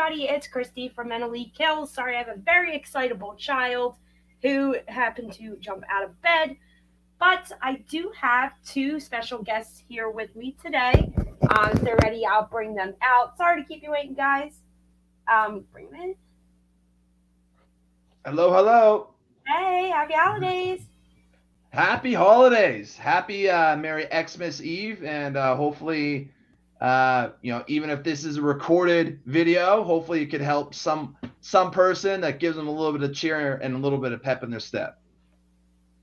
everybody, it's Christy from Mentally Kills. Sorry, I have a very excitable child who happened to jump out of bed, but I do have two special guests here with me today. If they're ready, I'll bring them out. Sorry to keep you waiting, guys. Bring them in. Hello, hello. Hey, happy holidays. Happy holidays. Happy Merry Xmas Eve, and hopefully, even if this is a recorded video, hopefully it could help some person that gives them a little bit of cheer and a little bit of pep in their step.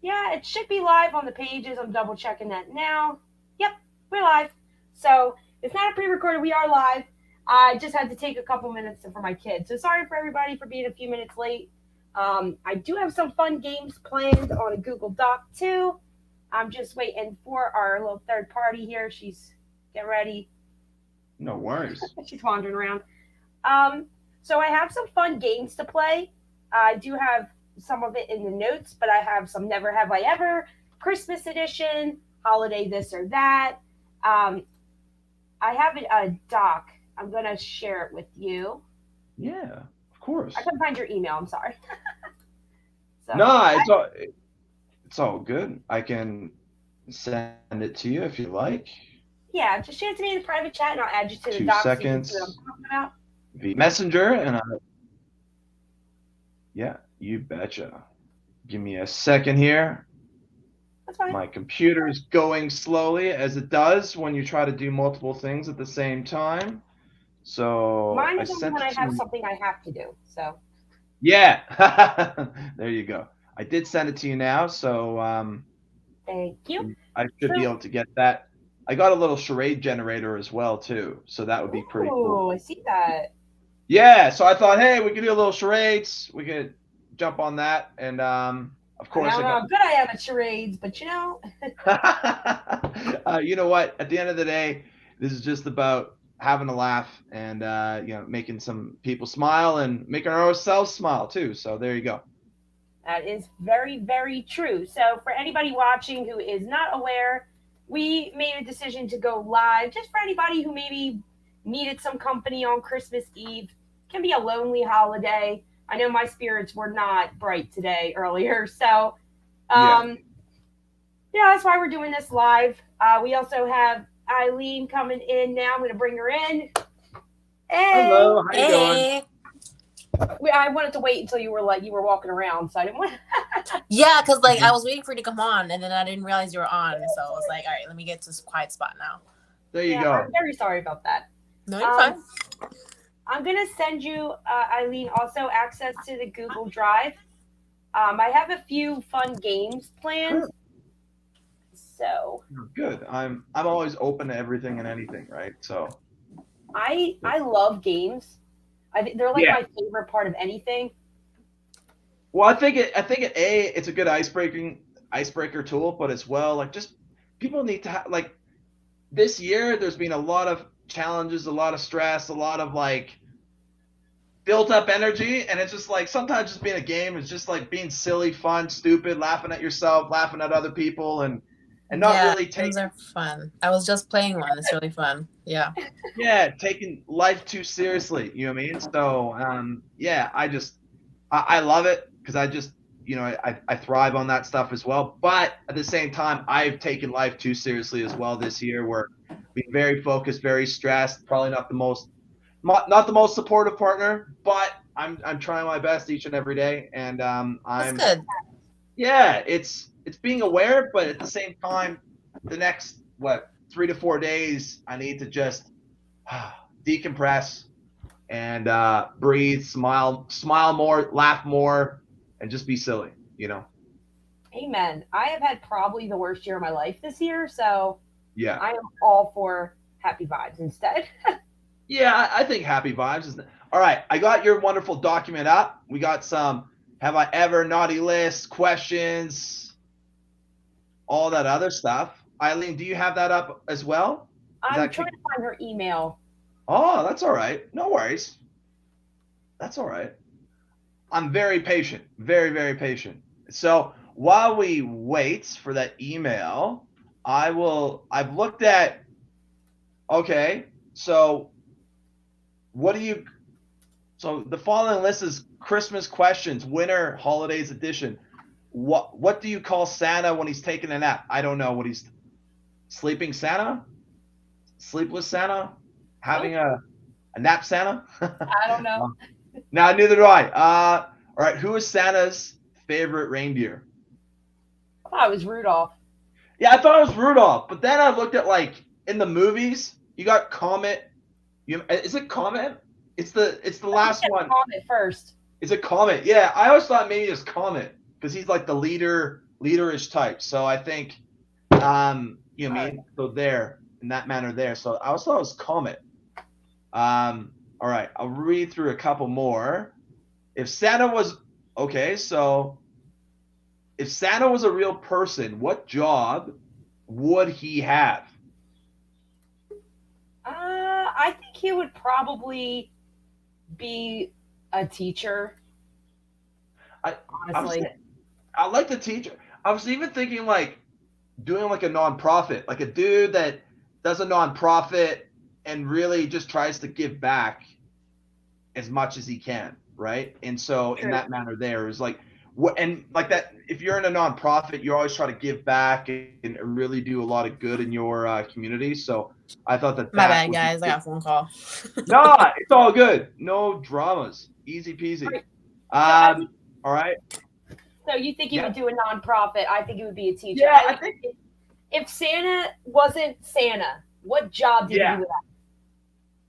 Yeah, it should be live on the pages. I'm double checking that now. Yep, we're live. So it's not a pre-recorded. We are live. I just had to take a couple minutes for my kids. So sorry for everybody for being a few minutes late. I do have some fun games planned on a Google Doc too. I'm just waiting for our little third party here. She's getting ready. No worries. She's wandering around. So I have some fun games to play. I do have some of it in the notes, but I have some Never Have I Ever, Christmas edition, holiday this or that. I have a doc. I'm going to share it with you. Yeah, of course. I couldn't find your email. I'm sorry. No, it's all good. I can send it to you if you like. Yeah, just share it to me in the private chat, and I'll add you to the 2 doc. seconds. So you can see what I'm talking about. Via Messenger, and yeah, you betcha. Give me a second here. That's fine. My computer is going slowly, as it does when you try to do multiple things at the same time. So Mine is only when I have something I have to do. So. Yeah, there you go. I did send it to you now, so Thank you. I should be able to get that. I got a little charade generator as well too, so that would be pretty cool. Oh, I see that. Yeah, so I thought, hey, we could do a little charades. We could jump on that, and of course, I don't know how good I am at charades, but you know. You know what? At the end of the day, this is just about having a laugh and making some people smile and making ourselves smile too. So there you go. That is very, very true. So for anybody watching who is not aware, we made a decision to go live just for anybody who maybe needed some company on Christmas Eve. It can be a lonely holiday. I know my spirits were not bright today earlier. So yeah, that's why we're doing this live. We also have Eileen coming in now. I'm going to bring her in. Hey. Hello, how you doing? I wanted to wait until you were walking around, so I didn't want. Yeah, because I was waiting for you to come on, and then I didn't realize you were on, so I was like, all right, let me get to this quiet spot now. There you go. I'm very sorry about that. No, you're fine. I'm gonna send you, Eileen, also access to the Google Drive. I have a few fun games planned. Sure. So good. I'm always open to everything and anything, right? So I love games. I think they're like my favorite part of anything. Well, I think it's a good icebreaker tool, but as well, just people need to have this year. There's been a lot of challenges, a lot of stress, a lot of built up energy, and it's just sometimes just being a game is just being silly, fun, stupid, laughing at yourself, laughing at other people, and not really taking. Games are fun. I was just playing one. It's really fun. Yeah. Yeah, taking life too seriously. You know what I mean? So I love it because I just I thrive on that stuff as well. But at the same time, I've taken life too seriously as well this year. We're being very focused, very stressed. Probably not the most supportive partner, but I'm trying my best each and every day, and That's good. Yeah, it's being aware, but at the same time, the next 3 to 4 days, I need to just decompress and breathe, smile more, laugh more, and just be silly, Amen. I have had probably the worst year of my life this year, so yeah, I am all for happy vibes instead. Yeah, I think happy vibes is all right. I got your wonderful document up. We got some have I ever naughty list questions, all that other stuff. Eileen, do you have that up as well? I'm trying to find her email. Oh, that's all right. No worries. That's all right. I'm very patient. Very, very patient. So while we wait for that email, I've looked at, okay, so what do you, So the following list is Christmas questions, winter holidays edition. What do you call Santa when he's taking a nap? I don't know what he's sleeping Santa, sleepless Santa, having a nap Santa. I don't know. Now neither do I. All right, who is Santa's favorite reindeer? I thought it was Rudolph. Yeah, I thought it was Rudolph, but then I looked at like in the movies, you got Comet. Is it Comet? It's the last one. Comet first. Is it Comet? Yeah, I always thought maybe it's Comet because he's like the leaderish type. So I think, you know, what I mean, so there in that manner there. So I always thought it was Comet. All right, I'll read through a couple more. If Santa was okay, so if Santa was a real person, what job would he have? I think he would probably be a teacher. Honestly, I like the teacher. I was even thinking like doing like a nonprofit, like a dude that does a nonprofit and really just tries to give back as much as he can, right? And so in that manner, there is like what and like that. If you're in a nonprofit, you always try to give back and really do a lot of good in your community. So I thought that. My bad, guys. I got a phone call. No, it's all good. No dramas. Easy peasy. All right. So you think he would do a nonprofit? I think it would be a teacher. Yeah, I think if Santa wasn't Santa, what job did he do that?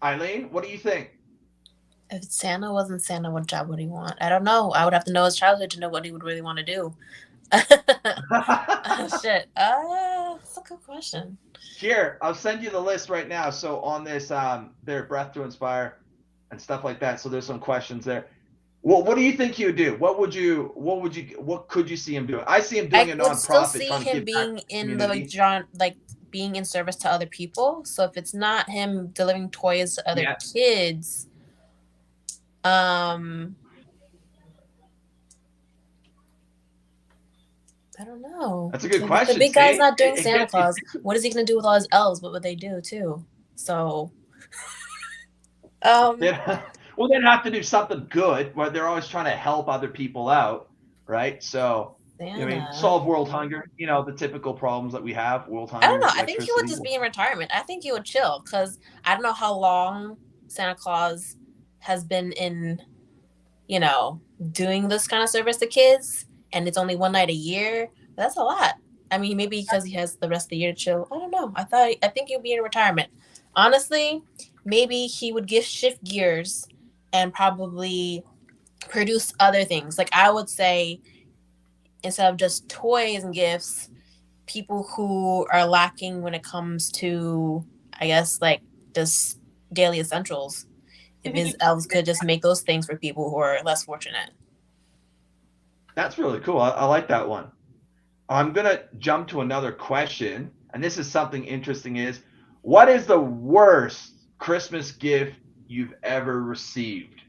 Eileen, what do you think? If Santa wasn't Santa, what job would he want? I don't know. I would have to know his childhood to know what he would really want to do. Oh, shit. That's a good question. Here, I'll send you the list right now. So on this, their Breath to Inspire and stuff like that. So there's some questions there. Well, what do you think he would do? What could you see him doing? I see him doing a nonprofit. I would still see him being in the being in service to other people. So if it's not him delivering toys to other kids, I don't know. That's a good question. The big guy's not doing Santa Claus. What is he going to do with all his elves? What would they do too? So, well, they'd have to do something good. Where they're always trying to help other people out, right? So, I mean, solve world hunger. You know, the typical problems that we have. World hunger. I don't know. I think he would just be in retirement. I think he would chill because I don't know how long Santa Claus has been in, you know, doing this kind of service to kids. And it's only one night a year. That's a lot. I mean, maybe because he has the rest of the year to chill. I don't know. I think he'd be in retirement. Honestly, maybe he would shift gears and probably produce other things. Like I would say, instead of just toys and gifts, people who are lacking when it comes to, I guess, like just daily essentials. If his elves could just make those things for people who are less fortunate. That's really cool. I like that one. I'm going to jump to another question. And this is something interesting is, what is the worst Christmas gift you've ever received?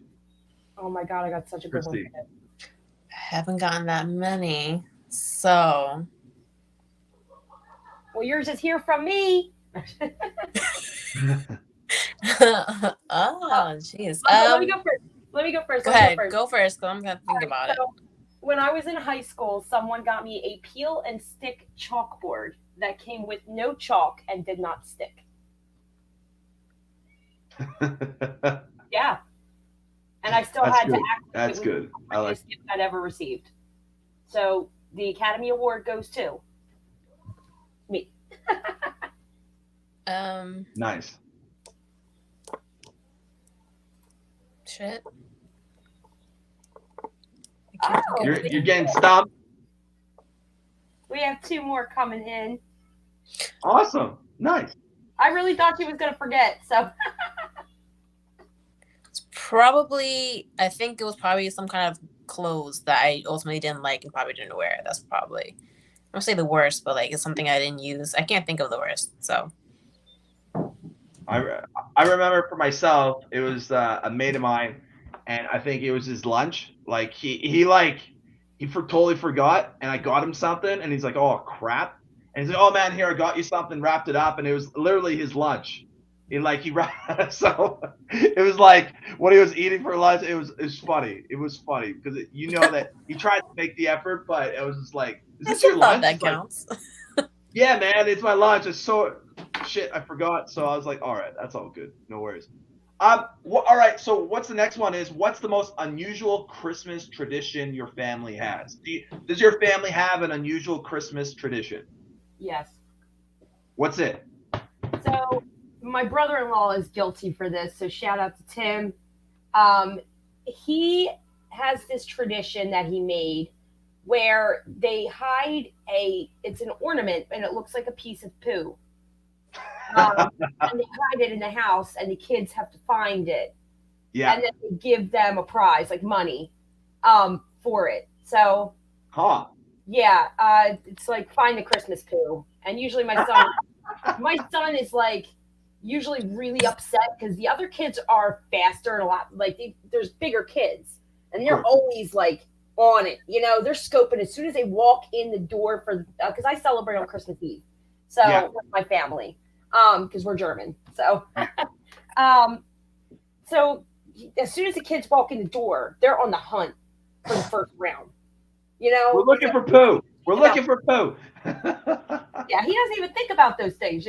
Oh my God, I got such a good one. I haven't gotten that many. So. Well, yours is here from me. Oh, jeez. Let me go first. Go ahead. Go first, because I'm going to think about it. When I was in high school, someone got me a peel and stick chalkboard that came with no chalk and did not stick. Yeah. And I still had to act. That's good. I like it. I'd ever received. So the Academy Award goes to me. Nice. Shit. Oh, you're getting stumped. We have two more coming in. Awesome. Nice. I really thought she was going to forget. So I think it was probably some kind of clothes that I ultimately didn't like and probably didn't wear. That's probably, I don't say the worst, but like it's something I didn't use. I can't think of the worst. So I remember for myself, it was a mate of mine, and I think it was his lunch. Like he totally forgot, and I got him something, and he's like, "Oh crap!" And he's like, "Oh man, here I got you something." Wrapped it up, and it was literally his lunch. he so it was like what he was eating for lunch. It was funny. It was funny because you know that he tried to make the effort, but it was just like, is I this still your thought lunch? that He's like, counts. yeah, man, it's my lunch. It's so shit. I forgot. So I was like, all right, that's all good. No worries. All right. So what's the next one? Is what's the most unusual Christmas tradition your family has? Does your family have an unusual Christmas tradition? Yes. What's it? So my brother-in-law is guilty for this. So shout out to Tim. Um, he has this tradition that he made where they hide it's an ornament and it looks like a piece of poo. Um, and they hide it in the house and the kids have to find it. Yeah. And then they give them a prize, like money, for it. So Huh. yeah, it's like find the Christmas poo. And usually my son is like usually really upset because the other kids are faster and a lot like there's bigger kids and they're Sure. always like on it. They're scoping as soon as they walk in the door for because I celebrate on Christmas Eve, so Yeah. with my family, because we're German. So, um, so as soon as the kids walk in the door, they're on the hunt for the first round. We're looking for poo. We're looking for poo. Yeah, he doesn't even think about those things.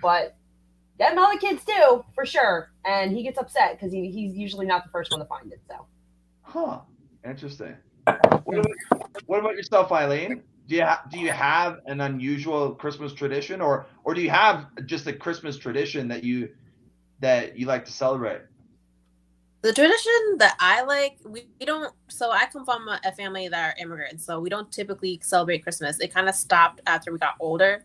But them other kids do for sure, and he gets upset because he's usually not the first one to find it. So, Huh. Interesting. What about yourself, Eileen? Do you have an unusual Christmas tradition, or do you have just a Christmas tradition that you like to celebrate? The tradition that I like, we don't. So I come from a family that are immigrants, so we don't typically celebrate Christmas. It kind of stopped after we got older, Yeah.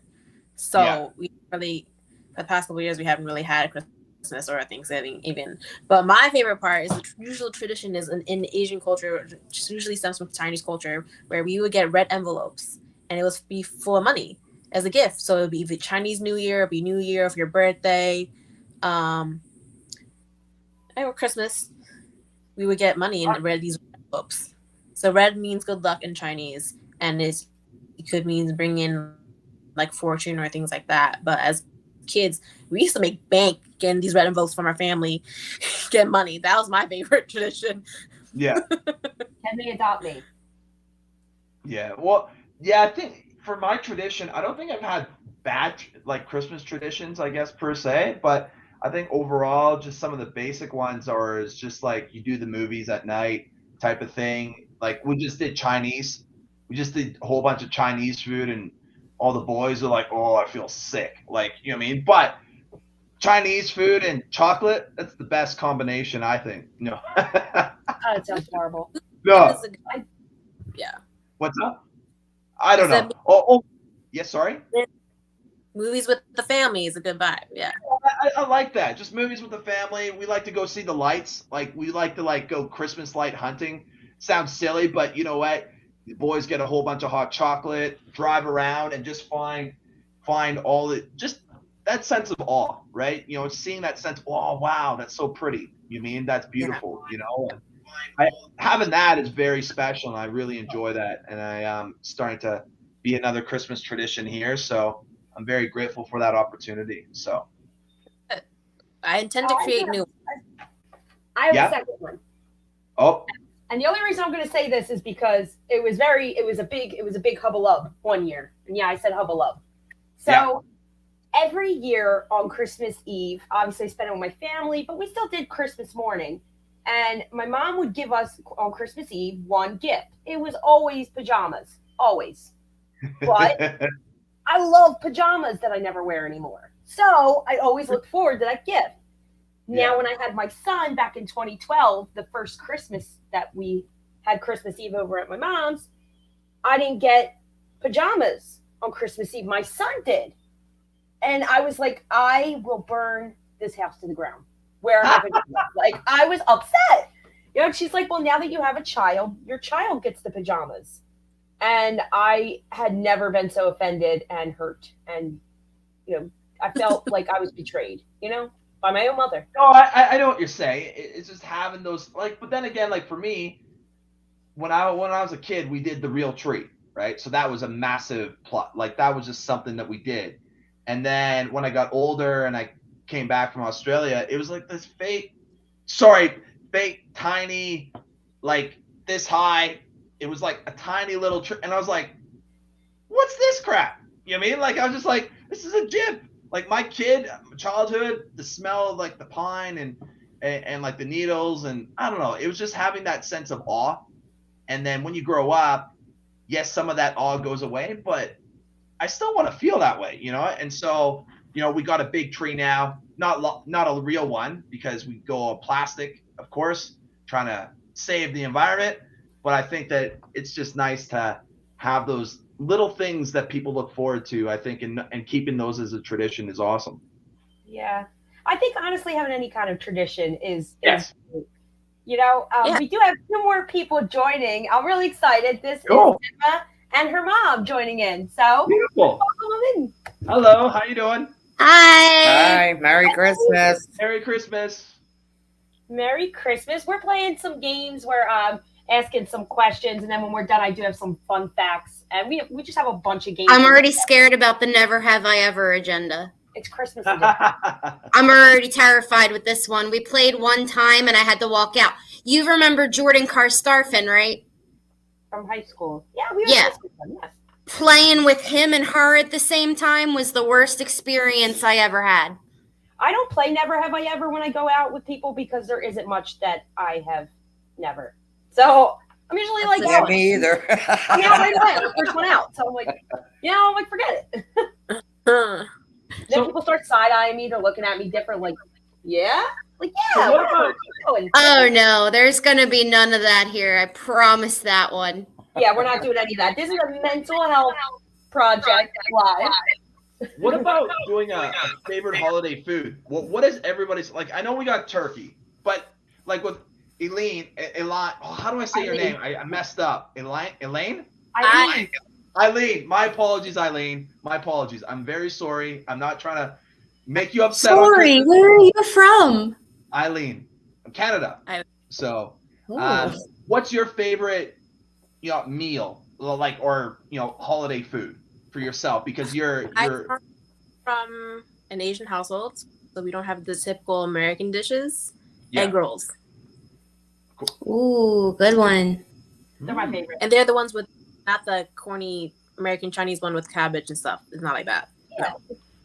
so we really, for the past couple of years, we haven't really had a Christmas or a Thanksgiving even. But my favorite part is the usual tradition is in Asian culture, which usually stems from Chinese culture, where we would get red envelopes and it would be full of money as a gift. So it would be the Chinese New Year, it'd be New Year for your birthday, um, or Christmas. We would get money and read these envelopes. So red means good luck in Chinese, and it could mean bring in like fortune or things like that. But as kids, we used to make bank getting these red envelopes from our family, get money. That was my favorite tradition. Yeah. can they adopt me? Yeah. Well, yeah, I think for my tradition, I don't think I've had bad like Christmas traditions, I guess per se, but I think overall just some of the basic ones are is just like you do the movies at night type of thing. Like we just did Chinese. We just did a whole bunch of Chinese food and all the boys are like, "Oh, I feel sick." Like, you know what I mean? But Chinese food and chocolate, that's the best combination, I think. No. Oh, it sounds horrible. No. Yeah. What's up? I don't said know. Oh, yeah, sorry. movies with the family is a good vibe. Yeah. I like that. Just movies with the family. We like to go see the lights. Like we like to go Christmas light hunting. Sounds silly, but you know what? The boys get a whole bunch of hot chocolate, drive around, and just find all the just that sense of awe, right? Seeing that sense. Oh, wow, that's so pretty. You mean that's Yeah. beautiful? And having that is very special, and I really enjoy that. And I starting to be another Christmas tradition here, so I'm very grateful for that opportunity. So. I intend to create new. I have Yeah. a second one. Oh, And the only reason I'm going to say this is because it was a big hubbub one year. And yeah, I said hubbub. So Yeah. every year on Christmas Eve, obviously I spent it with my family, but we still did Christmas morning. And my mom would give us on Christmas Eve one gift. It was always pajamas, always. But I love pajamas that I never wear anymore. So I always look forward to that gift. Now, Yeah. when I had my son back in 2012, the first Christmas that we had Christmas Eve over at my mom's, I didn't get pajamas on Christmas Eve. My son did. And I was like, I will burn this house to the ground. Where are my pajamas? Like, I was upset. She's like, well, now that you have a child, your child gets the pajamas. And I had never been so offended and hurt. And, I felt like I was betrayed, by my own mother. No, I know what you're saying. It's just having those but then again, like for me, when I was a kid, we did the real tree, right? So that was a massive plot. Like that was just something that we did. And then when I got older and I came back from Australia, it was like this fake, tiny, like this high. It was like a tiny little tree, and I was like, "What's this crap?" You know what I mean? Like I was just like, "This is a gym." Like my childhood, the smell of like the pine and like the needles, and I don't know. It was just having that sense of awe. And then when you grow up, yes, some of that awe goes away, but I still want to feel that way, you know? And so, we got a big tree now, not a real one because we go on plastic, of course, trying to save the environment. But I think that it's just nice to have those little things that people look forward to, I think, and keeping those as a tradition is awesome. Yeah. I think honestly having any kind of tradition is Yes. We do have 2 more people joining. I'm really excited. This Cool. is Emma and her mom joining in. So Beautiful. welcome them in. Hello, how you doing? Hi. Hi, Merry Christmas. Merry Christmas. Merry Christmas. We're playing some games. We're asking some questions, and then when we're done, I do have some fun facts. And we just have a bunch of games. I'm already scared about the never have I ever agenda. It's Christmas edition. I'm already terrified with this one. We played one time and I had to walk out. You remember Jordan Starfin, right? From high school. Yeah, we were Yeah. high school. Yes. Playing with him and her at the same time was the worst experience I ever had. I don't play Never Have I Ever when I go out with people because there isn't much that I have never. So I'm usually like, Yeah, me either. I'm out right away. I'm the first one out. So I'm like, forget it. Then people start side-eyeing me. They're looking at me different, like, yeah? Like, yeah. So what about- Oh no, there's gonna be none of that here. I promise that one. Yeah, we're not doing any of that. This is a mental health project live. What about doing a favorite holiday food? What is everybody's like? I know we got turkey, but like with Elaine, how do I say your name? I messed up. Elaine? Eileen. My apologies, Eileen. My apologies. I'm very sorry. I'm not trying to make you upset. Sorry, where are you from? Eileen, I'm Canada. So, what's your favorite, meal, like, or holiday food for yourself? Because you're I'm from an Asian household, so we don't have the typical American dishes. Yeah. Egg rolls, Ooh, good one. They're my favorite. and they're the ones with not the corny American Chinese one with cabbage and stuff. It's not like that. Yeah.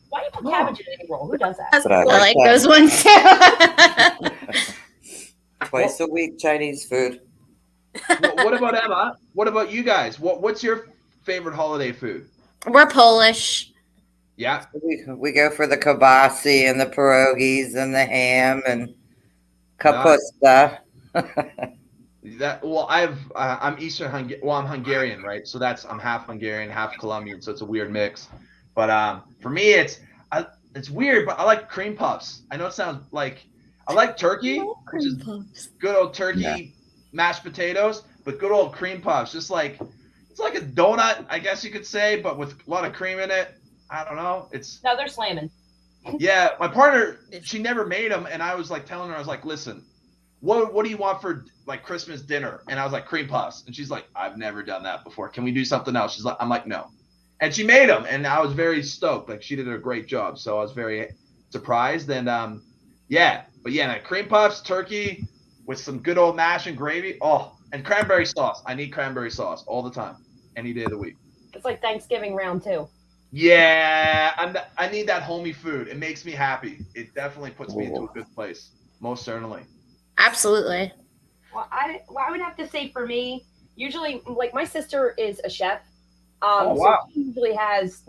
Why do you put cabbage in any roll? Who does that? That's But I I like that. those ones too. Twice a week Chinese food. What about Emma? What about you guys? What's your favorite holiday food? We're Polish. Yeah. We go for the kibasi and the pierogies and the ham and kapusta. I'm Eastern I'm Hungarian, right? So I'm half Hungarian, half Colombian, so it's a weird mix. But for me, it's weird, but I like cream puffs. I know it sounds like I like turkey, which is good old turkey mashed potatoes, but good old cream puffs, just like it's like a donut, I guess you could say, but with a lot of cream in it. I don't know. No, they're slamming. Yeah, my partner, she never made them, and I was like telling her, I was like, listen, what do you want for like Christmas dinner? And I was like, cream puffs, and she's like, I've never done that before. Can we do something else? I'm like, no. And she made them, and I was very stoked. Like she did a great job, so I was very surprised. And cream puffs, turkey with some good old mash and gravy. Oh, and cranberry sauce. I need cranberry sauce all the time, any day of the week. It's like Thanksgiving round 2. Yeah, I need that homey food. It makes me happy. It definitely puts me into a good place, most certainly. Absolutely. Well, I would have to say for me, usually, like my sister is a chef. Oh, wow. So she usually has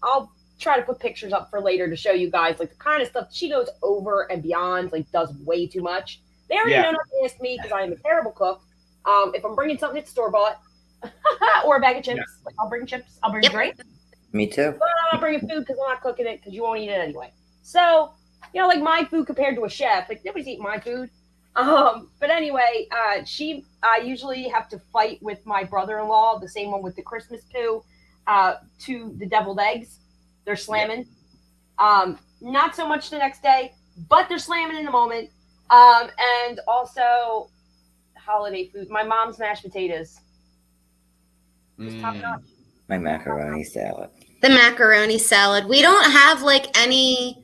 I'll try to put pictures up for later to show you guys like the kind of stuff she goes over and beyond, like does way too much. They already know not to ask me because I am a terrible cook. If I'm bringing something, it's store bought or a bag of chips. Like I'll bring chips. I'll bring a drink. Me too. But I'm not bringing food because I'm not cooking it because you won't eat it anyway. So, like my food compared to a chef, like nobody's eating my food. But anyway, I usually have to fight with my brother-in-law, the same one with the Christmas poo, to the deviled eggs. They're slamming. Not so much the next day, but they're slamming in the moment. And also holiday food. My mom's mashed potatoes. Just top notch. My macaroni salad. The macaroni salad. We don't have like any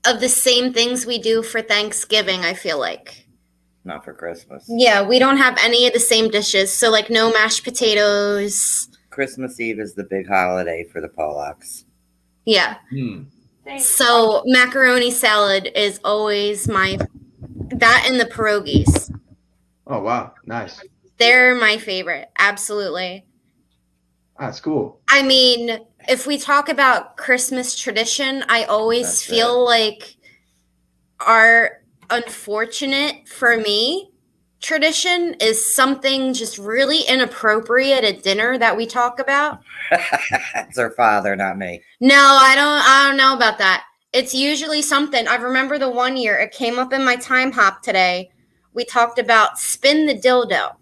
of the same things we do for Thanksgiving, I feel like. Not for Christmas. Yeah, we don't have any of the same dishes. So, like, no mashed potatoes. Christmas Eve is the big holiday for the Polacks. Yeah. So, macaroni salad is always that and the pierogies. Oh, wow. Nice. They're my favorite. Absolutely. That's cool. I mean, if we talk about Christmas tradition, I always feel like our unfortunate, for me, tradition is something just really inappropriate at dinner that we talk about. It's her father, not me. No, I don't know about that. It's usually something. I remember the one year it came up in my time hop today. We talked about spin the dildo.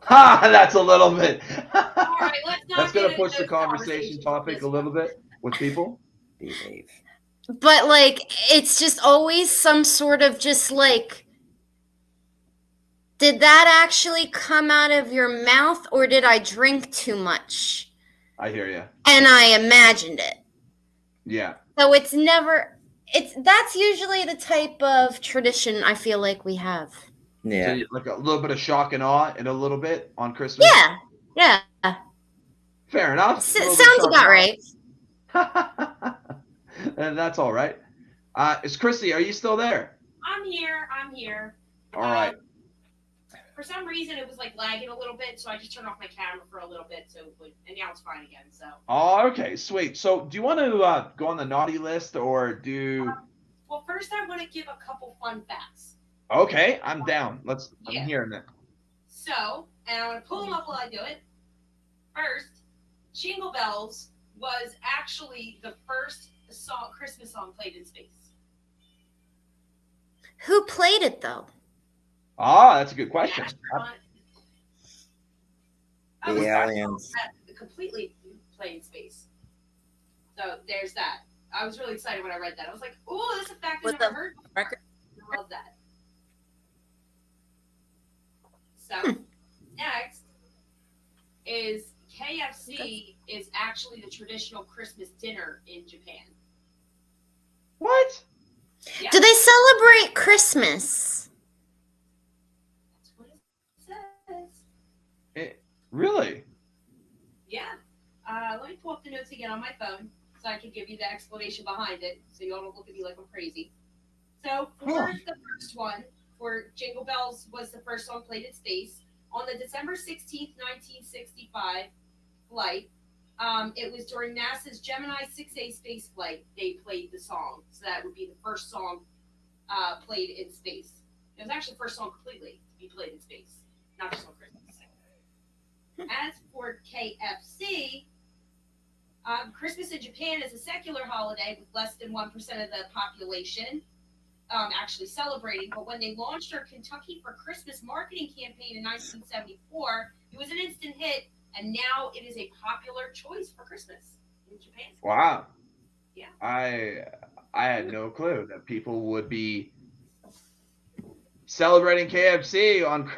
Ha! That's a little bit. All right, let's not That's going to get push into the conversation topic a little bit with people. Behave. But, like, it's just always some sort of just, like, did that actually come out of your mouth or did I drink too much? I hear you. And I imagined it. Yeah. So that's usually the type of tradition I feel like we have. Yeah. So like a little bit of shock and awe and a little bit on Christmas. Yeah. Fair enough. Sounds about right. And that's all right. Is Chrissy, are you still there? I'm here. All right. For some reason, it was like lagging a little bit, so I just turned off my camera for a little bit, and now it's fine again. So. Oh, okay, sweet. So, do you want to go on the naughty list or do? Well, first I want to give a couple fun facts. Okay, I'm down. I'm hearing it. So, and I'm gonna pull them up while I do it. First, Jingle Bells was actually the first Christmas song played in space. Who played it, though? Ah, that's a good question. The aliens. Completely played in space. So there's that. I was really excited when I read that. I was like, "Oh, that's a fact I never heard." I love that. So next is KFC is actually the traditional Christmas dinner in Japan. What? Yeah. Do they celebrate Christmas? That's what it says. Really? Yeah. Let me pull up the notes again on my phone so I can give you the explanation behind it so you all don't look at me like I'm crazy. So for the first one, for Jingle Bells was the first song played in space. On the December 16th, 1965 flight, it was during NASA's Gemini 6A space flight, they played the song. So that would be the first song played in space. It was actually the first song completely to be played in space, not just on Christmas. As for KFC, Christmas in Japan is a secular holiday with less than 1% of the population actually celebrating. But when they launched their Kentucky for Christmas marketing campaign in 1974, it was an instant hit, and now it is a popular choice for Christmas in Japan. Wow. Yeah. I had no clue that people would be celebrating KFC on.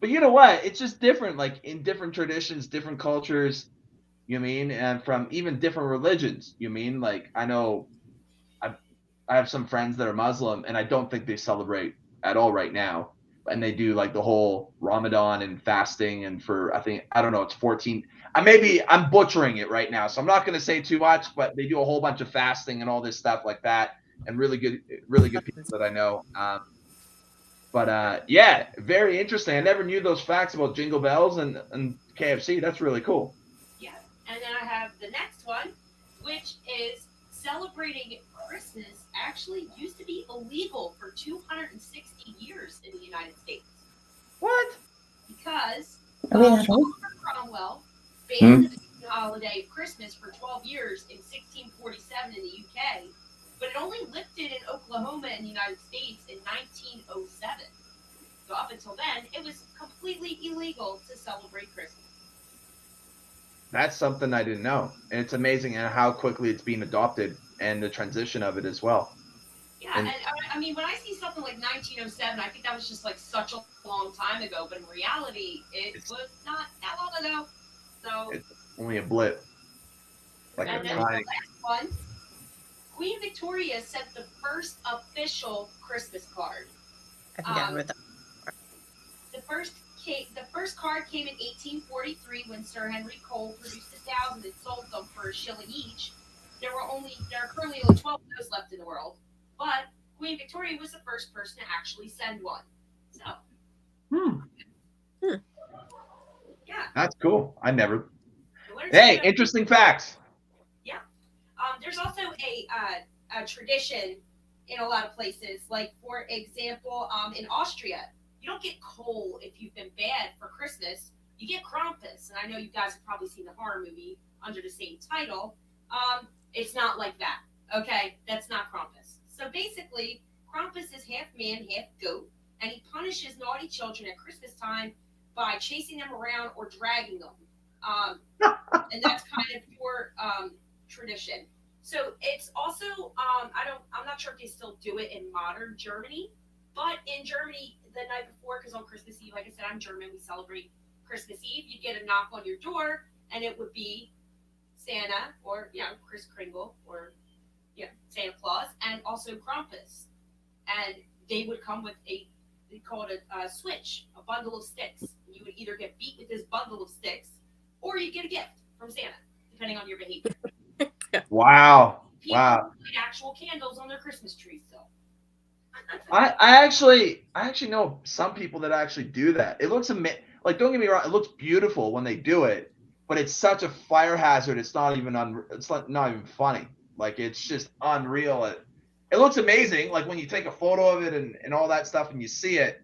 But you know what? It's just different. Like in different traditions, different cultures. You mean, and from even different religions. You mean, like I know, I have some friends that are Muslim, and I don't think they celebrate at all right now. And they do like the whole Ramadan and fasting, and I don't know, it's 14. I'm butchering it right now, so I'm not going to say too much. But they do a whole bunch of fasting and all this stuff like that, and really good people that I know. But yeah, very interesting. I never knew those facts about Jingle Bells and KFC. That's really cool. Yeah, and then I have the next one, which is celebrating Christmas actually used to be illegal for 260 years in the United States. What? Because Oliver Cromwell banned the holiday of Christmas for 12 years in 1647 in the UK, but it only lifted in Oklahoma and the United States in 1907. So up until then, it was completely illegal to celebrate Christmas. That's something I didn't know. And it's amazing how quickly it's being adopted and the transition of it as well. Yeah, and I mean, when I see something like 1907, I think that was just like such a long time ago, but in reality, it was not that long ago. So it's only a blip. Like and a then tiny. the last one Queen Victoria sent the first official Christmas card. I think I read that. The first card came in 1843 when Sir Henry Cole produced 1,000 and sold them for $1 each. There are currently only 12 of those left in the world, but Queen Victoria was the first person to actually send one. So, yeah, That's cool. I never. Hey, interesting facts. Yeah. There's also a tradition in a lot of places. Like, for example, in Austria, you don't get coal if you've been bad for Christmas. You get Krampus. And I know you guys have probably seen the horror movie under the same title. It's not like that. Okay? That's not Krampus. So basically, Krampus is half man, half goat. And he punishes naughty children at Christmas time by chasing them around or dragging them. And that's kind of your tradition. So it's also I'm not sure if they still do it in modern Germany, but in Germany the night before, because on Christmas Eve, like I said, I'm German, we celebrate Christmas Eve. You get a knock on your door, and it would be Santa or Kris Kringle or Santa Claus, and also Krampus, and they would come with they call it a switch, a bundle of sticks. You would either get beat with this bundle of sticks, or you get a gift from Santa, depending on your behavior. Wow. People light actual candles on their Christmas trees, so. I actually know some people that actually do that. It looks like, don't get me wrong, it looks beautiful when they do it, but it's such a fire hazard. It's not even not even funny. Like, it's just unreal. It looks amazing, like when you take a photo of it and all that stuff and you see it,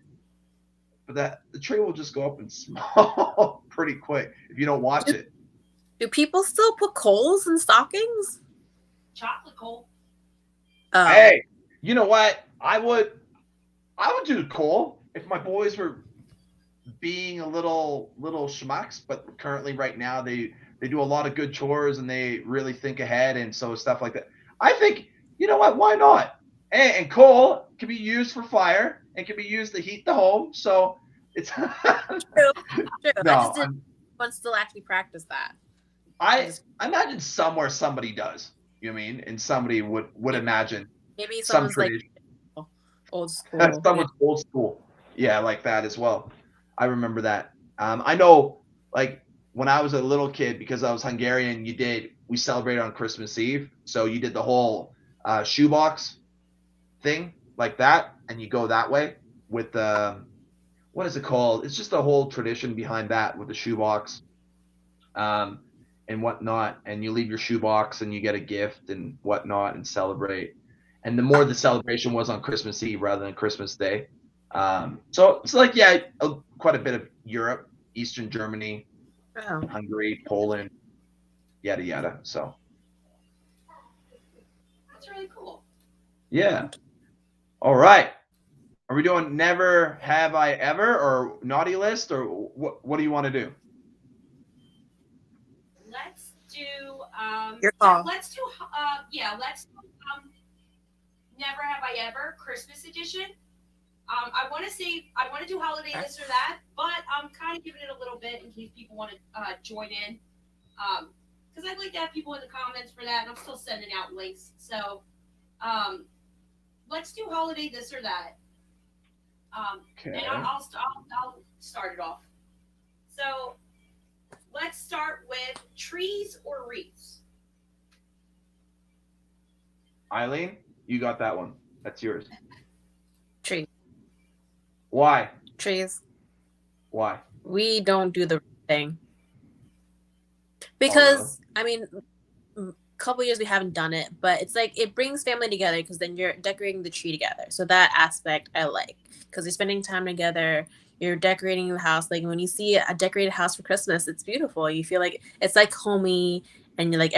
but the tree will just go up in smoke pretty quick if you don't watch it. Do people still put coals in stockings? Chocolate coal. Hey, you know what? I would do coal if my boys were being a little schmucks, but currently right now they do a lot of good chores and they really think ahead, and so stuff like that. I think, you know what? Why not? And coal can be used for fire and can be used to heat the home, so it's True. No, I just didn't want to still actually practice that. I imagine somewhere somebody does. You know what I mean? And somebody would imagine Maybe some someone's like tradition. old school. Someone's old school. Yeah, like that as well. I remember that. I know, like, when I was a little kid, because I was Hungarian, we celebrated on Christmas Eve. So you did the whole shoebox thing like that, and you go that way with what is it called? It's just a whole tradition behind that with the shoebox. And whatnot, and you leave your shoebox and you get a gift and whatnot and celebrate. And the more the celebration was on Christmas Eve rather than Christmas Day. So it's like, quite a bit of Europe, Eastern Germany, Hungary, Poland, yada yada. So that's really cool. Yeah. All right. Are we doing never have I ever or naughty list, or what do you want to do? Let's do Your call. let's do Never Have I Ever Christmas edition. I want to do holiday this or that, but I'm kind of giving it a little bit in case people want to join in, because I'd like to have people in the comments for that, and I'm still sending out links. So let's do holiday this or that. Okay. And I'll start it off. So let's start with trees or wreaths. Eileen, you got that one. That's yours. Trees. Why? Trees. Why? We don't do the thing. Because, I mean, a couple years we haven't done it, but it's like it brings family together because then you're decorating the tree together. So that aspect I like, because you're spending time together. You're decorating the house. Like when you see a decorated house for Christmas, it's beautiful. You feel like it's like homey, and you're like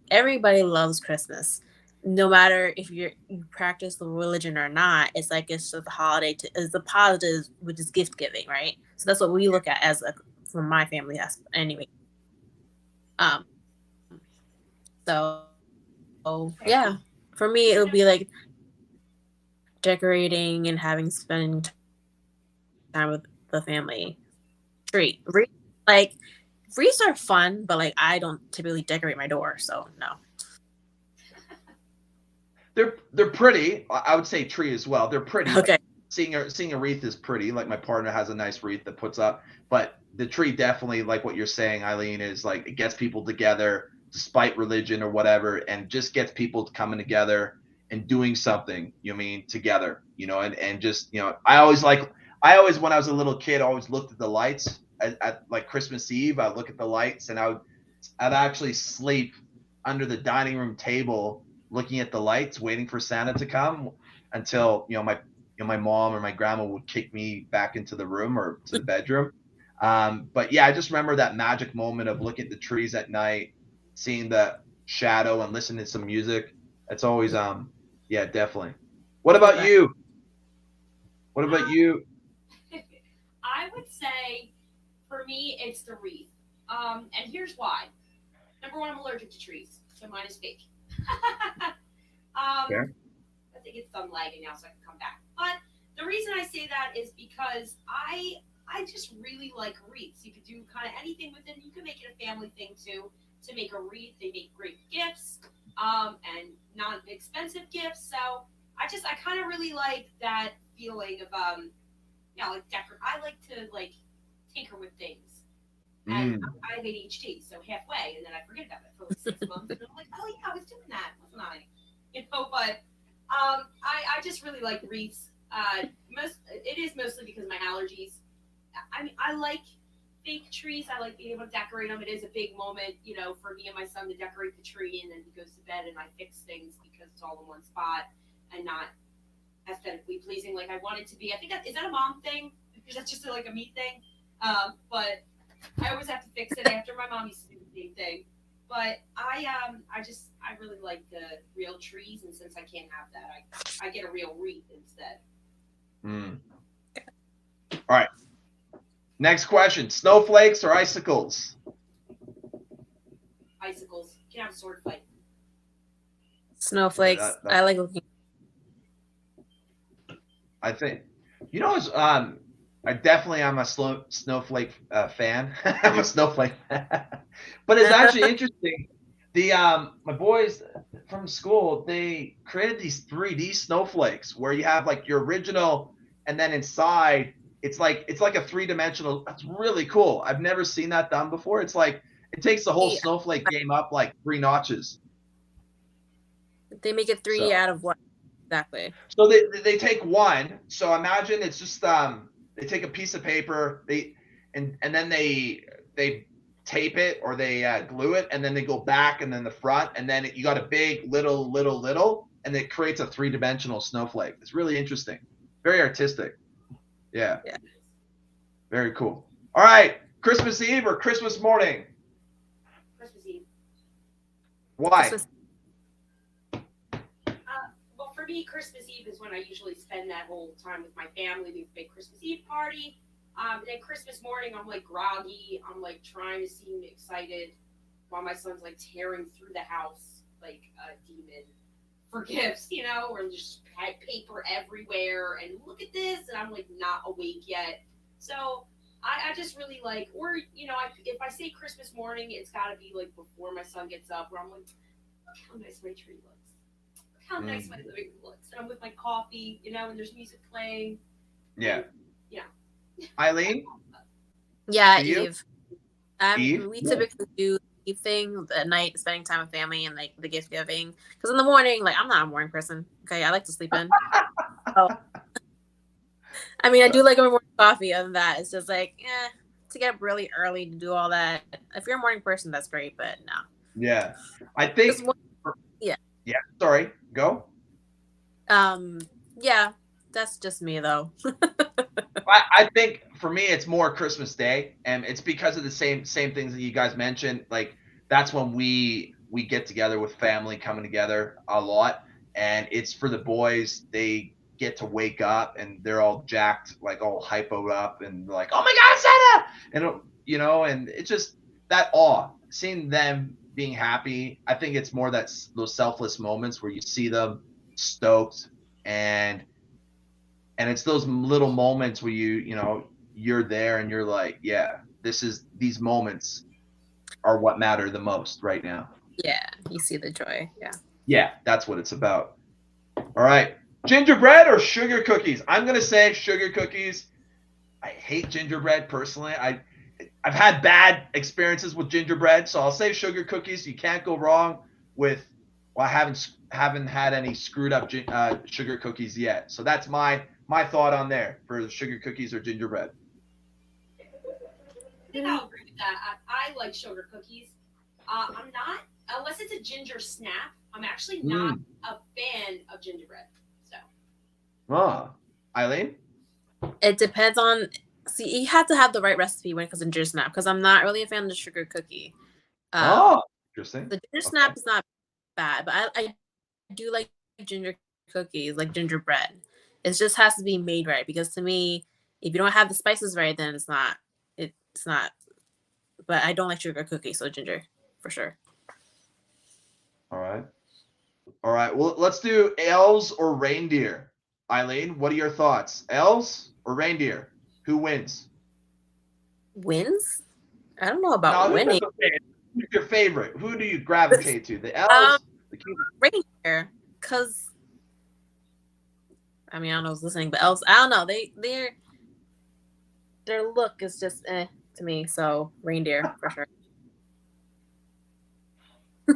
everybody loves Christmas, no matter if you practice the religion or not. It's like it's just the holiday. Is the positive, which is gift giving, right? So that's what we look at as from my family aspect, anyway. So yeah, for me it'll be like decorating and spending time with the family. Tree. Like wreaths are fun, but like I don't typically decorate my door, so no. They're pretty. I would say tree as well. They're pretty. Okay. Seeing a wreath is pretty. Like my partner has a nice wreath that puts up, but the tree definitely, like what you're saying, Eileen, is like it gets people together despite religion or whatever, and just gets people coming together and doing something. You know what I mean, together. You know, and just I always when I was a little kid, I always looked at the lights at like Christmas Eve. I'd look at the lights, and I'd actually sleep under the dining room table looking at the lights, waiting for Santa to come until my mom or my grandma would kick me back into the room or to the bedroom. But yeah, I just remember that magic moment of looking at the trees at night, seeing the shadow and listening to some music. It's always yeah, definitely. What about you? What about you? I would say for me it's the wreath. And here's why. Number one, I'm allergic to trees, so mine is fake. Fair. I think it's done lagging now, so I can come back. But the reason I say that is because I just really like wreaths. You could do kind of anything with it. You can make it a family thing too. To make a wreath, they make great gifts, and non-expensive gifts. So I kind of really like that feeling of like I like to like tinker with things. And I have ADHD, so halfway, and then I forget about it for like 6 months, and I'm like, oh yeah, I was doing that, wasn't I? But I just really like wreaths. It is mostly because of my allergies. I mean, I like fake trees. I like being able to decorate them. It is a big moment, for me and my son to decorate the tree, and then he goes to bed, and I fix things because it's all in one spot and not aesthetically pleasing like I want it to be. I think is that a mom thing? Because that's just like a me thing. But I always have to fix it after. My mom used to do the same thing. But I really like the real trees, and since I can't have that, I get a real wreath instead. All right. Next question: snowflakes or icicles? Icicles. You can have a sword fight. Snowflakes. I like looking. I think I definitely am a snowflake fan. I'm a snowflake, but it's actually interesting. The my boys from school, they created these 3D snowflakes where you have like your original, and then inside it's like a 3-dimensional. That's really cool. I've never seen that done before. It's like it takes the whole snowflake game up like 3 notches. They make it 3 out of what exactly? So they take one. So imagine it's just they take a piece of paper, and then they tape it or they glue it, and then they go back and then the front, and then you got a big little, and it creates a 3-dimensional snowflake. It's really interesting, very artistic. Yeah. Very cool. All right, Christmas Eve or Christmas morning? Christmas Eve. Why? Well, for me, Christmas Eve is when I usually spend that whole time with my family. We have a big Christmas Eve party. And then Christmas morning, I'm like groggy. I'm like trying to seem excited while my son's like tearing through the house like a demon for gifts, or just paper everywhere. And look at this. And I'm like not awake yet. So I just really like, or, if I say Christmas morning, it's got to be like before my son gets up, where I'm like, look how nice my tree looks. Look how nice my living room looks. And I'm with my coffee, and there's music playing. Yeah. Yeah. Eileen? Yeah, Eve. Eve? We typically do the Eve thing at night, spending time with family and like the gift giving. Because in the morning, like I'm not a morning person. Okay, I like to sleep in. I mean, I do like a morning coffee. Other than that, it's just like, to get up really early to do all that. If you're a morning person, that's great, but no. Yeah, I think. Yeah. Sorry, go. Yeah, that's just me though. I think for me it's more Christmas Day, and it's because of the same things that you guys mentioned. Like that's when we get together with family, coming together a lot, and it's for the boys. They get to wake up and they're all jacked, like all hypoed up, and like, oh my God, Santa! And it's just that awe, seeing them being happy. I think it's more those selfless moments where you see them stoked, and it's those little moments where you're there and you're like, yeah, these moments are what matter the most right now. Yeah, you see the joy. Yeah. Yeah, that's what it's about. All right. Gingerbread or sugar cookies? I'm going to say sugar cookies. I hate gingerbread personally. I've had bad experiences with gingerbread, so I'll say sugar cookies. You can't go wrong with. Well, I haven't had any screwed up sugar cookies yet. So that's my thought on there for sugar cookies or gingerbread. I think I'll agree with that. I like sugar cookies. I'm not, unless it's a ginger snap, I'm actually not a fan of gingerbread. So. Eileen? It depends on. See, you have to have the right recipe when it comes to ginger snap because I'm not really a fan of the sugar cookie. Interesting. The ginger snap is not bad, but I do like ginger cookies, like gingerbread. It just has to be made right because to me, if you don't have the spices right, then it's not. It's not. But I don't like sugar cookies, so ginger for sure. All right. Well, let's do elves or reindeer. Eileen, what are your thoughts? Elves or reindeer? Who wins? Wins? I don't know about winning. Who's your favorite? Who do you gravitate to? The elves? The reindeer, because I mean I don't know who's listening, but elves, I don't know. Their look is just to me. So reindeer for sure. I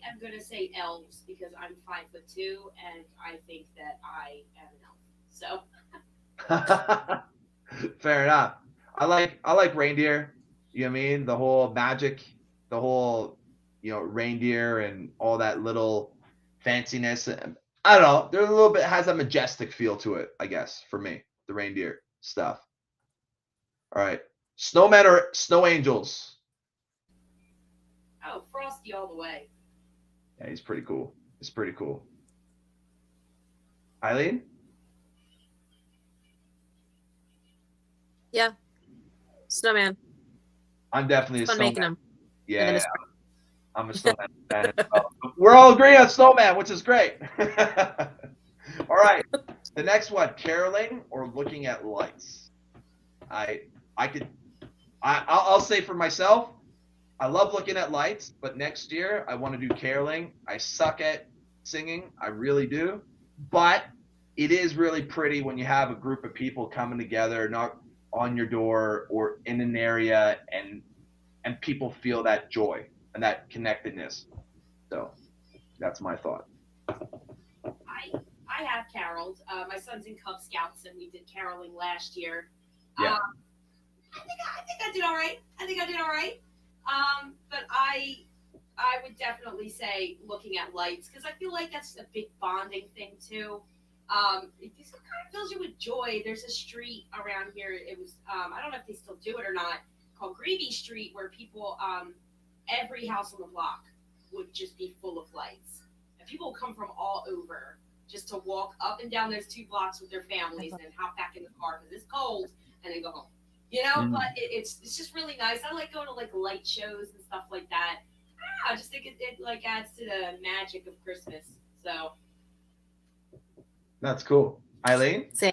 am gonna say elves because I'm 5'2" and I think that I am an elf. So fair enough. I like reindeer. You know what I mean? The whole magic, the whole reindeer and all that little fanciness. I don't know. They're a little bit has a majestic feel to it, I guess, for me. The reindeer stuff. All right. Snowmen or snow angels? Oh, Frosty all the way. Yeah, he's pretty cool. Eileen? Yeah. Snowman. I'm definitely a snowman. Making them. Yeah, I'm a snowman fan as well. We're all agreeing on snowman, which is great. All right. The next one, caroling or looking at lights. I'll say for myself, I love looking at lights, but next year I want to do caroling. I suck at singing, I really do. But it is really pretty when you have a group of people coming together, not on your door or in an area, and people feel that joy and that connectedness. So that's my thought. I have caroled. My son's in Cub Scouts, and we did caroling last year. Yeah. I think I did all right. But I would definitely say looking at lights because I feel like that's a big bonding thing too. It just kind of fills you with joy. There's a street around here. It was I don't know if they still do it or not, called Greavy Street, where people every house on the block would just be full of lights, and people would come from all over just to walk up and down those 2 blocks with their families and hop back in the car because it's cold and then go home. But it's just really nice. I like going to like light shows and stuff like that. I just think it like adds to the magic of Christmas. So that's cool. Eileen? Same.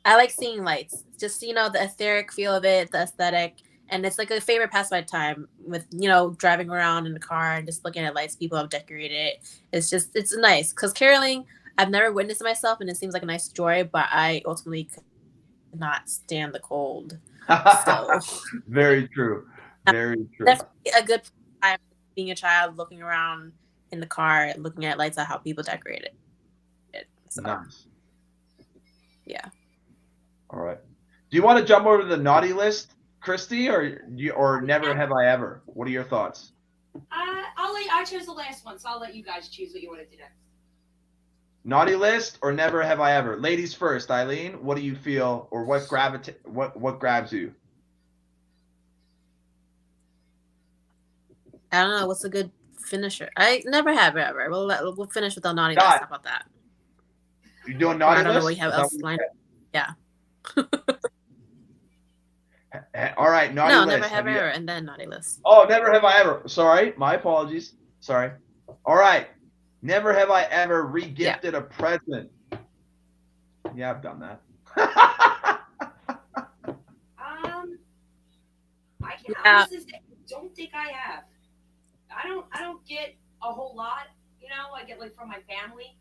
I like seeing lights. Just the etheric feel of it, the aesthetic, and it's like a favorite pastime by time with driving around in the car and just looking at lights people have decorated. It's nice because caroling I've never witnessed myself, and it seems like a nice joy, but I ultimately could not stand the cold. So very true. Definitely a good time being a child, looking around in the car, looking at lights, at how people decorate it. So, nice. Yeah. All right. Do you want to jump over to the naughty list, Christy, or never have I ever? What are your thoughts? I chose the last one, so I'll let you guys choose what you want to do next. Naughty list or never have I ever? Ladies first, Eileen. What do you feel, or what grabs you? I don't know. What's a good finisher? I never have ever. We'll finish with the naughty list. How about that? You're doing naughty list? I don't know what you have else lined up. Yeah. All right, naughty list. No, never have ever, and then naughty list. Oh, never have I ever. Sorry, my apologies. Sorry. All right. Never have I ever re-gifted a present. Yeah, I've done that. I can honestly say I don't think I have. I don't get a whole lot You know, I get like from my family,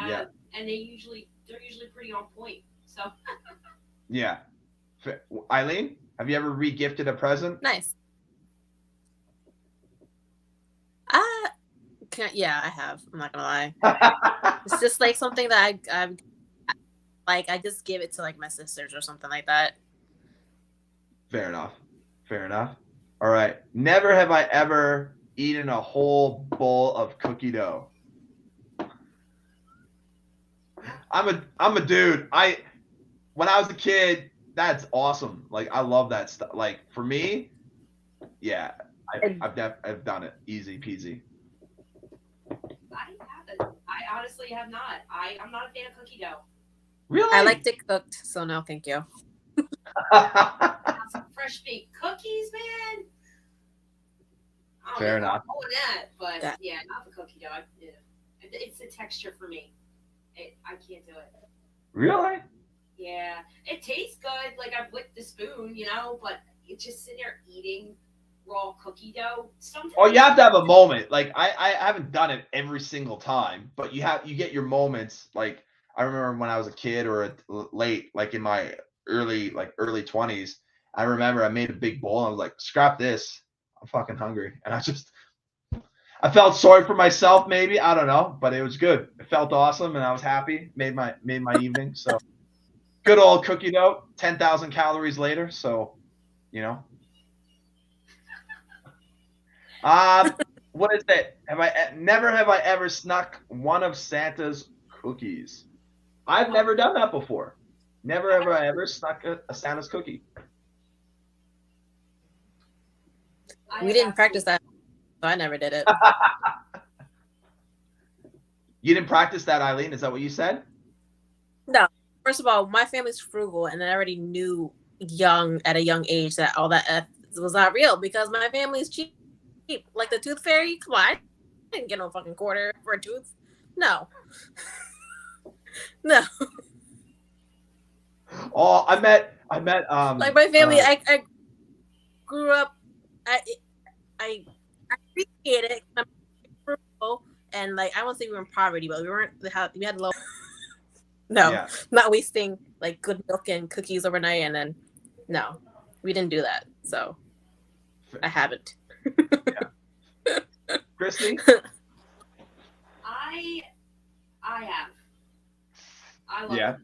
Yeah. and they're usually pretty on point. So Yeah. Eileen, have you ever re-gifted a present? Nice. Yeah, I have. I'm not gonna lie. It's just like something that I like. I just give it to like my sisters or something like that. Fair enough. Fair enough. All right. Never have I ever eaten a whole bowl of cookie dough. I'm a dude. When I was a kid, that's awesome. Like I love that stuff. Like for me, yeah, I've done it. Easy peasy. I haven't. I honestly have not. I'm not a fan of cookie dough. Really? I liked it cooked, so no, thank you. Some fresh baked cookies, man. Fair enough. All of that, but Yeah. yeah, not the cookie dough. It's the texture for me. I can't do it. Really? Yeah, it tastes good. Like I've licked the spoon, you know, but it's just sitting there eating raw cookie dough. Sometimes. Oh, you have to have a moment. Like I haven't done it every single time, but you get your moments. Like I remember when I was a kid or late, like in my early 20s. I remember I made a big bowl. And I was like, scrap this. I'm fucking hungry, and I felt sorry for myself. Maybe I don't know, but it was good. It felt awesome, and I was happy. Made my evening. So good old cookie dough. 10,000 calories later. So you know. What is it? Never have I ever snuck one of Santa's cookies. I've never done that before. Never have I ever snuck a Santa's cookie. We didn't practice that, so I never did it. You didn't practice that, Eileen? Is that what you said? No. First of all, my family's frugal, and I already knew at a young age that all that was not real because my family's cheap. Like the tooth fairy, come on, I didn't get no fucking quarter for a tooth. No. No. Oh, I met Like my family, I grew up. I appreciate it. I'm frugal, and like I won't say we were in poverty, but we had low. No, yeah. Not wasting like good milk and cookies overnight, and then no, we didn't do that. So I haven't. Yeah. Christy? I have. I love Yeah.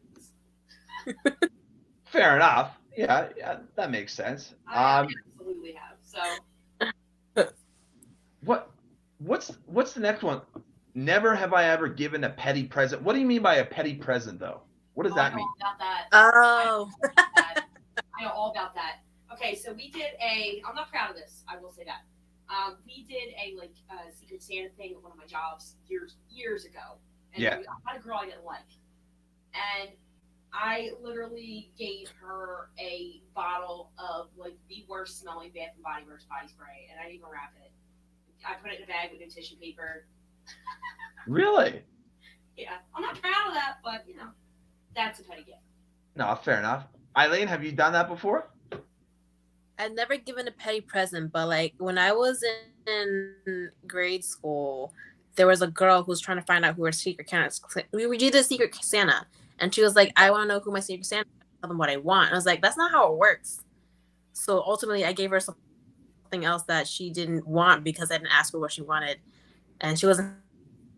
Fair enough. Yeah, that makes sense. I absolutely have. So what's the next one? Never have I ever given a petty present. What do you mean by a petty present, though? What does that I know mean? all about that. Oh. I know all about that. Okay, so we did I'm not proud of this. I will say that. We did a Secret Santa thing at one of my jobs years ago, and Yeah. I had a girl I didn't like, and I literally gave her a bottle of like the worst smelling Bath and Body Works body spray, and I didn't even wrap it. I put it in a bag with new tissue paper. Really? Yeah, I'm not proud of that, but you know, that's a petty gift. No, fair enough. Eileen, have you done that before? I'd never given a petty present, but like when I was in grade school, there was a girl who was trying to find out who her secret Santa. We did a secret Santa, and she was like, "I want to know who my secret Santa is. Tell them what I want." And I was like, "That's not how it works." So ultimately, I gave her something else that she didn't want because I didn't ask her what she wanted, and she wasn't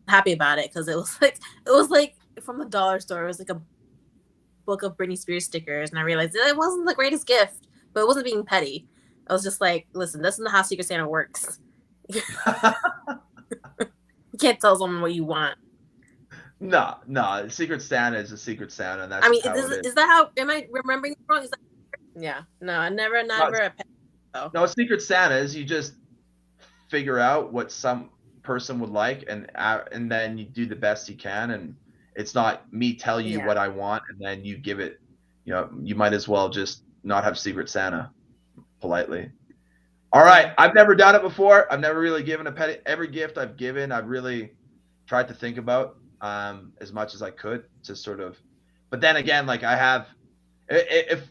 happy about it because it was like from the dollar store. It was like a book of Britney Spears stickers, and I realized it wasn't the greatest gift. But it wasn't being petty. I was just like, listen, this isn't how Secret Santa works. You can't tell someone what you want. No. Secret Santa is a Secret Santa, and that's I mean, how it is. Is that how? Am I remembering it wrong? Yeah. No, I never a petty. So. No, Secret Santa is you just figure out what some person would like, and then you do the best you can, and it's not me tell you what I want, and then you give it. You know, you might as well just not have Secret Santa, politely. All right, I've never done it before. I've never really given a petty. Every gift I've given, I've really tried to think about as much as I could to sort of. But then again, like I have, if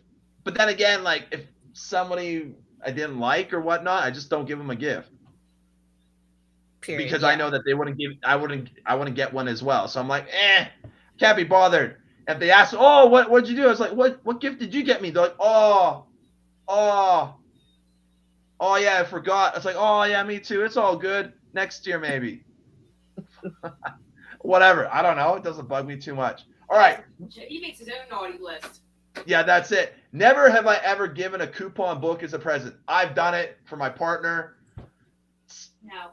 somebody I didn't like or whatnot, I just don't give them a gift. Period. because I know that they wouldn't give. I wouldn't get one as well. So I'm like, can't be bothered. If they ask, oh, what'd you do? I was like, what gift did you get me? They're like, oh, yeah, I forgot. I was like, oh yeah, me too. It's all good. Next year maybe. Whatever. I don't know. It doesn't bug me too much. All right. He makes his own naughty list. Yeah, that's it. Never have I ever given a coupon book as a present. I've done it for my partner. No.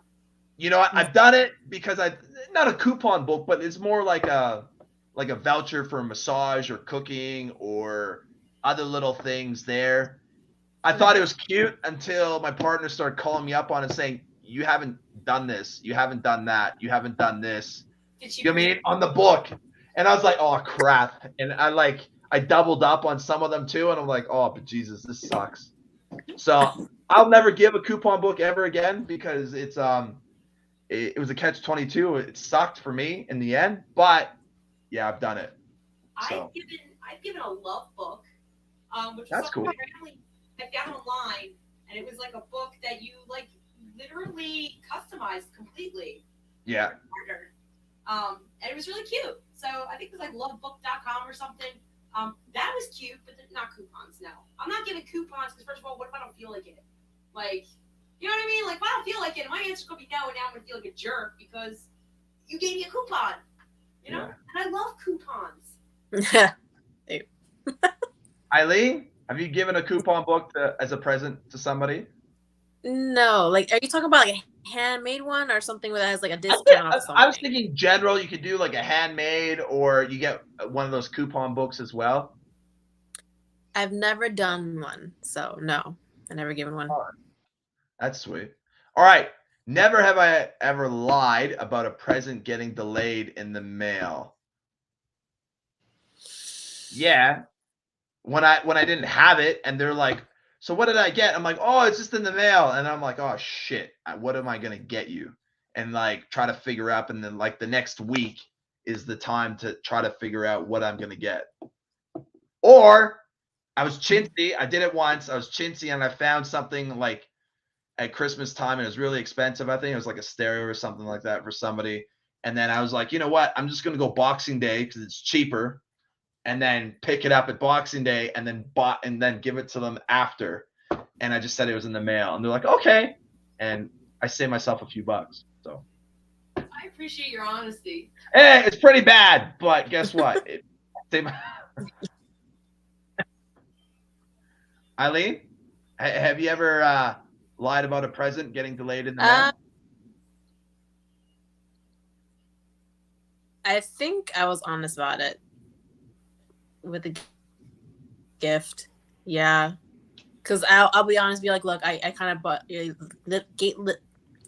You know, I've done it because not a coupon book, but it's more like a voucher for a massage or cooking or other little things there. I thought it was cute until my partner started calling me up on it saying, you haven't done this, you haven't done that, you haven't done this. You know what I mean? On the book. And I was like, oh crap. And I doubled up on some of them too, and I'm like, oh but Jesus, this sucks. So I'll never give a coupon book ever again because it's it was a catch-22. It sucked for me in the end, but yeah, I've done it. So. I've given a love book, which that's cool. I found online, and it was like a book that you like literally customized completely. Yeah. And it was really cute. So I think it was like lovebook.com or something. That was cute, but not coupons. No, I'm not giving coupons because first of all, what if I don't feel like it? Like, you know what I mean? Like, if I don't feel like it, my answer's gonna be no, and now I'm gonna feel like a jerk because you gave me a coupon. You know, and I love coupons. Eileen, have you given a coupon book as a present to somebody? No, like, are you talking about like a handmade one or something that has like a discount or something? I was thinking general, you could do like a handmade, or you get one of those coupon books as well. I've never done one, so no, I've never given one. Oh, that's sweet. All right, never have I ever lied about a present getting delayed in the mail. Yeah, when I didn't have it, and they're like, so what did I get? I'm like, oh, it's just in the mail. And I'm like, oh shit, what am I gonna get you? And like try to figure out, and then like the next week is the time to try to figure out what I'm gonna get. Or I was chintzy. I did it once. I was chintzy, and I found something like at Christmas time, and it was really expensive. I think it was like a stereo or something like that for somebody. And then I was like, you know what? I'm just gonna go Boxing Day because it's cheaper, and then pick it up at Boxing Day, and then give it to them after. And I just said it was in the mail, and they're like, okay. And I saved myself a few bucks. So I appreciate your honesty. It's pretty bad, but guess what? Eileen, have you ever lied about a present getting delayed in the mail? I think I was honest about it with a gift. Yeah. Because I'll be honest, be like, look, I kind of bought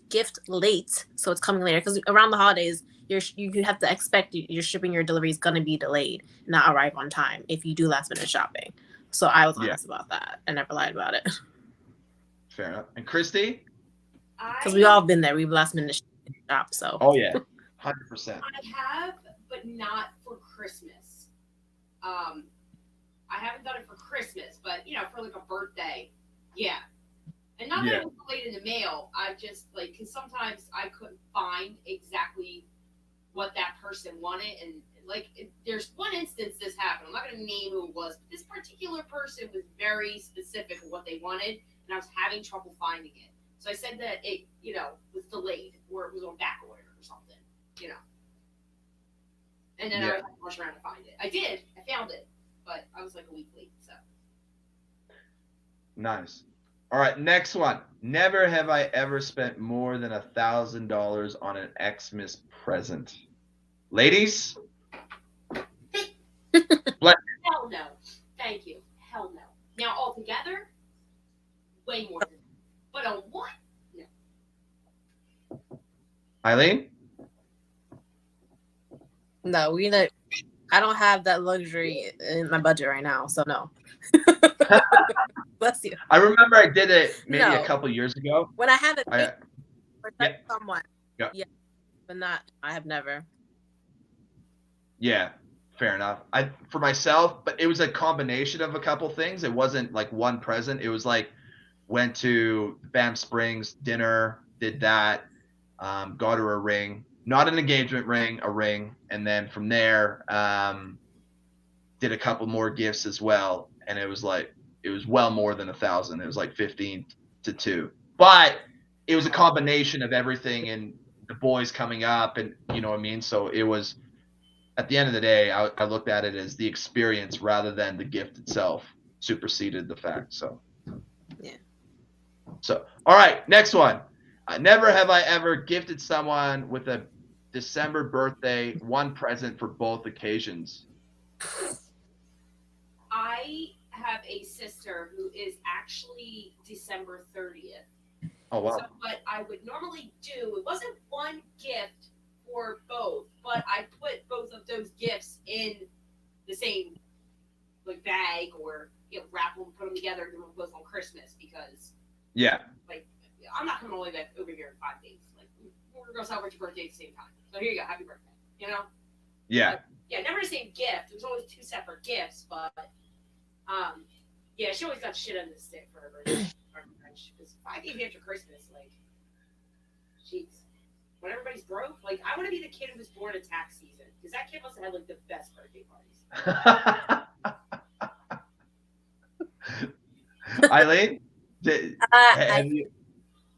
gift late, so it's coming later. Because around the holidays, you have to expect your shipping, your delivery is going to be delayed, not arrive on time if you do last minute shopping. So I was honest about that. I never lied about it. Fair enough. And Christy? Because we've all been there. We've last minute shop. So. Oh yeah, 100%. I have, but not for Christmas. I haven't done it for Christmas, but you know, for like a birthday, yeah. And not that it was delayed in the mail. I just like, because sometimes I couldn't find exactly what that person wanted, and like, there's one instance this happened. I'm not going to name who it was, but this particular person was very specific of what they wanted, and I was having trouble finding it. So I said that it, you know, was delayed, or it was on back order or something, you know. And then I was like, rush around to find it. I did. I found it. But I was like a week late, so. Nice. All right, next one. Never have I ever spent more than $1,000 on an Xmas present. Ladies? Hell no. Thank you. Hell no. Now, altogether, way more than that. But on what? No. Eileen? No, I don't have that luxury in my budget right now, so no. Bless you. I remember I did it maybe a couple years ago. When I have it for someone. Yeah. But not, I have never. Yeah, fair enough. For myself, but it was a combination of a couple things. It wasn't like one present. It was like went to Banff Springs, dinner, did that. got her a ring, not an engagement ring, a ring. And then from there, did a couple more gifts as well. And it was well more than 1,000. It was like 15 to 2. But it was a combination of everything and the boys coming up, and you know what I mean? So it was, at the end of the day, I looked at it as the experience rather than the gift itself superseded the fact. So, Yeah. So, all right, next one. Never have I ever gifted someone with a December birthday, one present for both occasions. I have a sister who is actually December 30th. Oh, wow. So what I would normally do, it wasn't one gift for both, but I put both of those gifts in the same like bag, or wrap them, put them together, and do them both on Christmas, because Yeah. like I'm not coming all the way back over here in 5 days. Like we're gonna celebrate your birthday at the same time. So here you go, happy birthday. You know? Yeah. Yeah, never the same gift. It was always 2 separate gifts, but yeah, she always got shit on the stick for her birthday. Because 5 days after Christmas, like, jeez, when everybody's broke, like, I want to be the kid who was born in tax season, because that kid must have had like the best birthday parties. Eileen,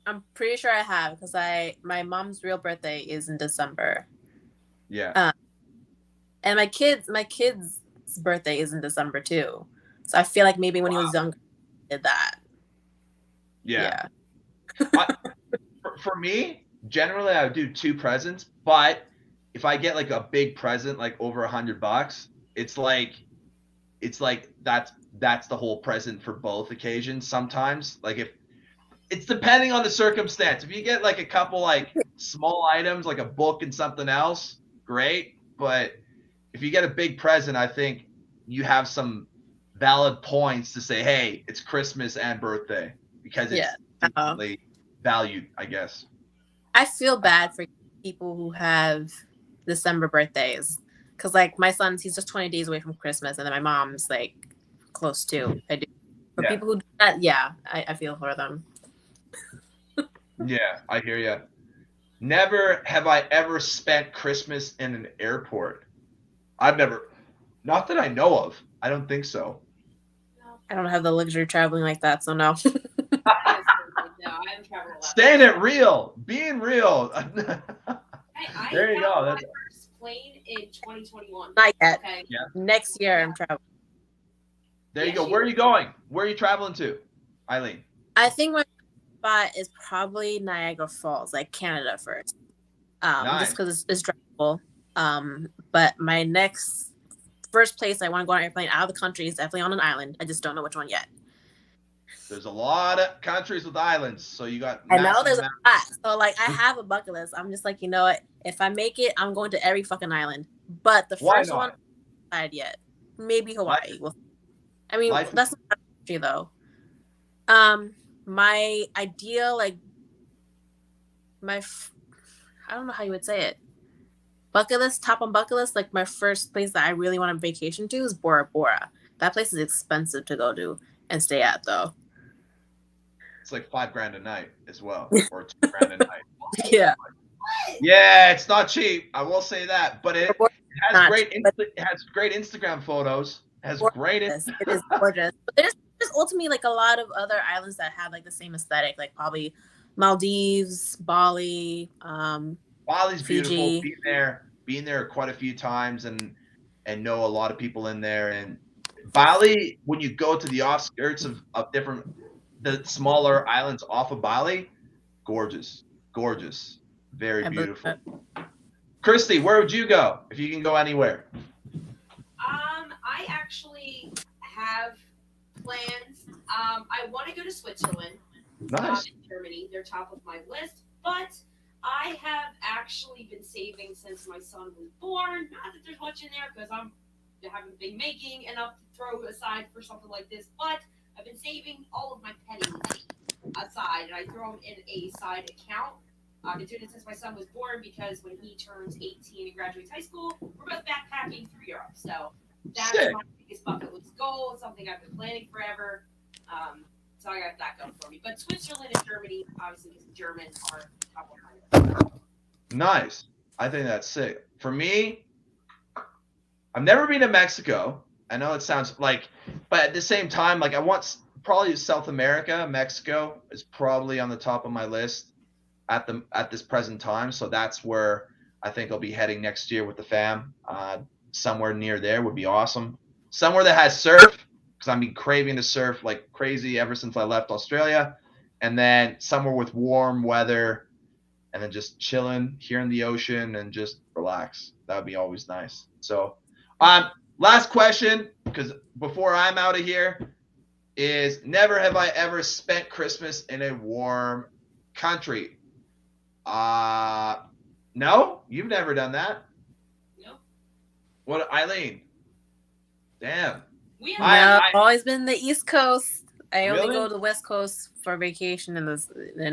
I'm pretty sure I have, because my mom's real birthday is in December. Yeah. And my kid's birthday is in December too. So I feel like maybe when he was younger, he did that. Yeah. For me, generally I would do 2 presents, but if I get like a big present, like over $100, it's like that's the whole present for both occasions. Sometimes, like, if it's depending on the circumstance. If you get like a couple like small items, like a book and something else, great. But if you get a big present, I think you have some valid points to say, hey, it's Christmas and birthday, because it's decently valued, I guess. I feel bad for people who have December birthdays, because like my son's, he's just 20 days away from Christmas, and then my mom's like close to. I do. For people who do that, yeah, I feel for them. Yeah, I hear you. Never have I ever spent Christmas in an airport. I've never, not that I know of. I don't think so. I don't have the luxury of traveling like that, so no. No, I haven't traveled a lot. Staying it real, being real. I There you go. That's my first plane in 2021. Not yet. Okay. Yeah. Next year I'm traveling. There you go. Where are you going? Where are you traveling to, Eileen? I think my spot is probably Niagara Falls, like Canada first. Nice. Just because it's drivable. But my first place I want to go on an airplane out of the country is definitely on an island. I just don't know which one yet. There's a lot of countries with islands, so you got. I know there's a lot. So like I have a bucket list. I'm just like, you know what? If I make it, I'm going to every fucking island. But the first one, I haven't decided yet. Maybe Hawaii. I mean, that's not a country though. My ideal, like, I don't know how you would say it. Bucket list, top on bucket list, like my first place that I really want to vacation to is Bora Bora. That place is expensive to go to and stay at though. It's like $5,000 a night as well, or $2,000 a night. Yeah. Yeah, it's not cheap. I will say that, but it has great Instagram photos. It has great. It is gorgeous. But there's ultimately like a lot of other islands that have like the same aesthetic, like probably Maldives, Bali. Bali's Fiji. beautiful. Been there quite a few times, and know a lot of people in there. And Bali, when you go to the outskirts of the smaller islands off of Bali, gorgeous, very beautiful. Christy, where would you go if you can go anywhere? I actually have plans. I want to go to Switzerland. Nice. In Germany, they're top of my list, but I have actually been saving since my son was born. Not that there's much in there, because I haven't been making enough to throw aside for something like this, but I've been saving all of my pennies aside, and I throw them in a side account. I've been doing it since my son was born, because when he turns 18 and graduates high school, we're both backpacking through Europe. So that's my biggest bucket list goal. It's something I've been planning forever. So I got that going for me. But Switzerland and Germany, obviously, because Germans are top 100. Nice. I think that's sick. For me, I've never been to Mexico. I know it sounds like, but at the same time, like I want probably South America. Mexico is probably on the top of my list at this present time. So that's where I think I'll be heading next year with the fam. Somewhere near there would be awesome. Somewhere that has surf, because I've been craving to surf like crazy ever since I left Australia. And then somewhere with warm weather, and then just chilling here in the ocean and just relax. That would be always nice. So, last question, because before I'm out of here, is never have I ever spent Christmas in a warm country. No, you've never done that. No. What, Eileen? Damn. I've always been the East Coast. I only Really? go to the West Coast for vacation in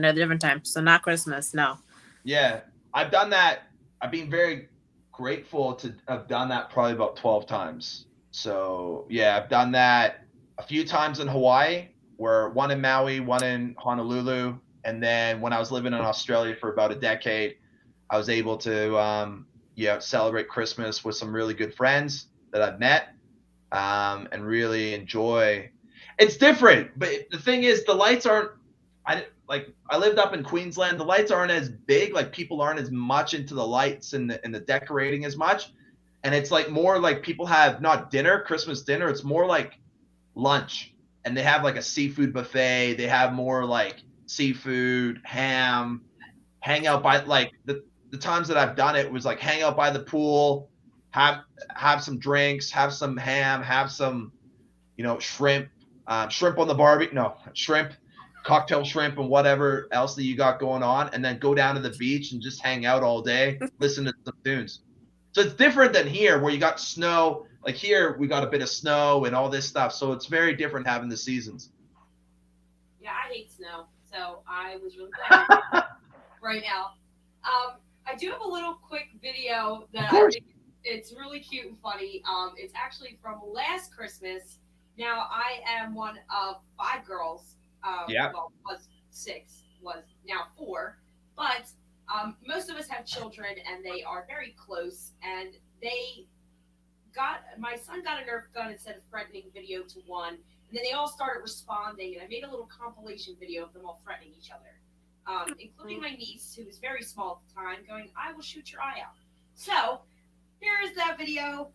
a different time. So not Christmas, no. Yeah, I've done that. I've been very grateful to have done that probably about 12 times. So yeah, I've done that a few times in Hawaii, where one in Maui, one in Honolulu. And then when I was living in Australia for about a decade, I was able to celebrate Christmas with some really good friends that I've met and really enjoy. It's different, but the thing is, the lights aren't. I lived up in Queensland. The lights aren't as big. Like people aren't as much into the lights and the decorating as much. And it's like more like people have not dinner, Christmas dinner. It's more like lunch, and they have like a seafood buffet. They have more like seafood, ham, hang out by like the times that I've done it was like hang out by the pool, have some drinks, have some ham, have some, shrimp on the barbecue. No, shrimp, cocktail shrimp, and whatever else that you got going on, and then go down to the beach and just hang out all day, listen to some tunes. So it's different than here where you got snow. Like here, we got a bit of snow and all this stuff. So it's very different having the seasons. Yeah, I hate snow. So I was really glad right now. I do have a little quick video that I think it's really cute and funny. It's actually from last Christmas. Now, I am one of 5 girls. Well, was 6, was now 4. But most of us have children, and they are very close. And my son got a Nerf gun and sent a threatening video to one. And then they all started responding, and I made a little compilation video of them all threatening each other, including my niece, who was very small at the time, going, "I will shoot your eye out." So here is that video,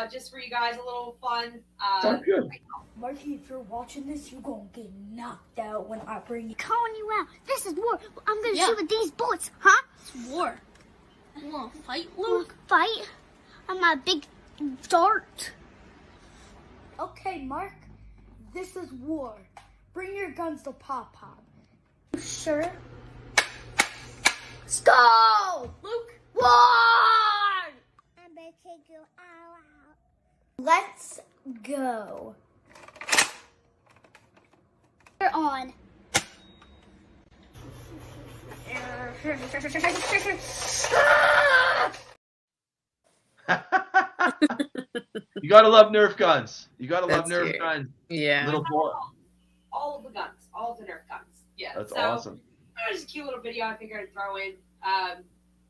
just for you guys, a little fun. Sounds good. Marky, if you're watching this, you're gonna get knocked out when I bring you. Calling you out. This is war. I'm gonna shoot with these bullets, huh? It's war. You wanna fight, Luke? Fight? I'm a big dart. Okay, Mark. This is war. Bring your guns to Pop Pop. Sure. Let's go! Luke, war! I'm gonna take your eye out. Let's go. You're on. You gotta love Nerf guns. That's Nerf cute. guns. Yeah. Little boy. All of the guns, all of the Nerf guns. Yeah, That's so, awesome. It was a cute little video I figured I'd throw in.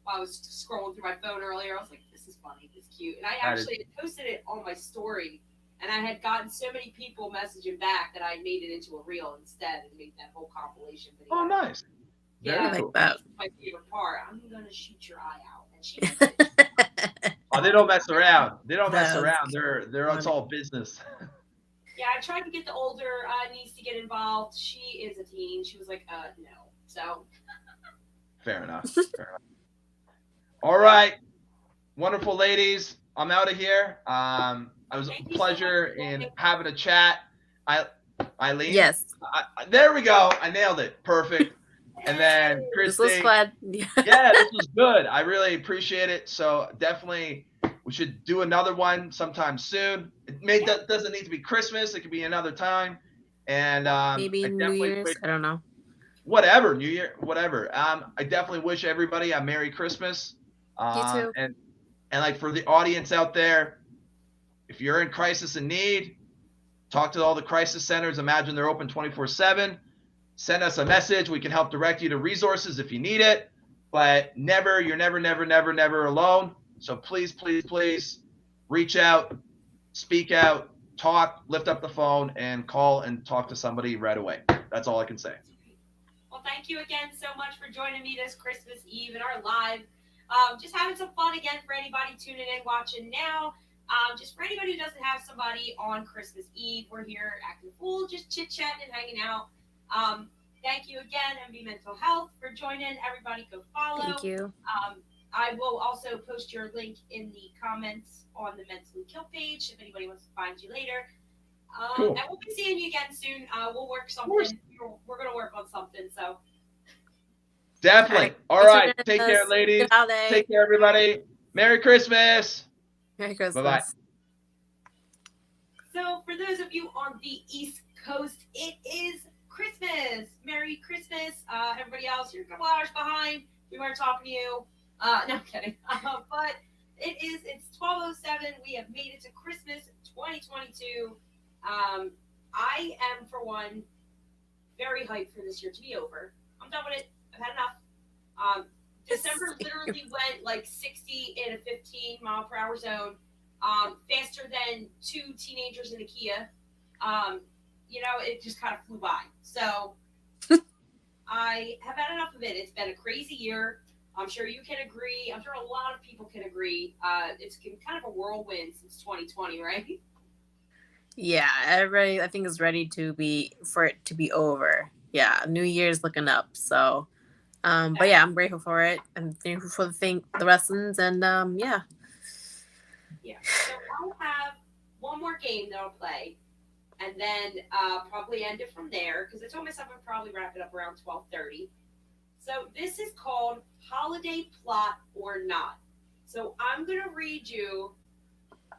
While I was scrolling through my phone earlier, I was like, "This is funny, it's cute," and I actually had posted it on my story, and I had gotten so many people messaging back that I made it into a reel instead and made that whole compilation video. Oh, nice. Yeah, Very like that. my favorite part. I'm gonna shoot your eye out, and she messaged. Oh, they don't mess around. They don't mess That's around. It's all business. Yeah, I tried to get the older niece to get involved. She is a teen. She was like, no. So. Fair enough. All right. Wonderful ladies. I'm out of here. It was a pleasure in having a chat. Eileen? Yes. There we go. I nailed it. Perfect. And then Christy. This was fun. Yeah, this was good. I really appreciate it. So definitely we should do another one sometime soon. That doesn't need to be Christmas. It could be another time. And Maybe New Year's. I don't know. Whatever, New Year, whatever. I definitely wish everybody a Merry Christmas. You too. And like for the audience out there, if you're in crisis and need, talk to all the crisis centers. Imagine they're open 24/7. Send us a message. We can help direct you to resources if you need it. but you're never alone. So please, please, please reach out, speak out, talk, lift up the phone, and call and talk to somebody right away. That's all I can say. Well, thank you again so much for joining me this Christmas Eve in our live. Just having some fun again for anybody tuning in, watching now. Just for anybody who doesn't have somebody on Christmas Eve, we're here acting cool, just chit-chatting and hanging out. Thank you again, MB Mental Health, for joining. Everybody go follow. Thank you. I will also post your link in the comments on the Mentally Kill page if anybody wants to find you later. Cool. And we'll be seeing you again soon. We'll work something. We're going to work on something. So Definitely. All right. Take care, ladies. Take care, everybody. Merry Christmas. Merry Christmas. Bye-bye. So for those of you on the East Coast, it is Christmas. Merry Christmas. Everybody else, you're a couple hours behind. We weren't talking to you. No, I'm kidding. But it's 12:07. We have made it to Christmas 2022. I am, for one, very hyped for this year to be over. I'm done with it. I've had enough. December literally went like 60 in a 15-mile-per-hour zone, faster than two teenagers in a Kia. It just kind of flew by. So I have had enough of it. It's been a crazy year. I'm sure you can agree. I'm sure a lot of people can agree. It's been kind of a whirlwind since 2020, right? Yeah, everybody I think is ready for it to be over. Yeah, New Year's looking up. So, but yeah, I'm grateful for it. I'm thankful for the lessons, and yeah. Yeah. So I'll have one more game that I'll play, and then probably end it from there because I told myself I'd probably wrap it up around 12:30. So this is called Holiday Plot or Not. So I'm going to read you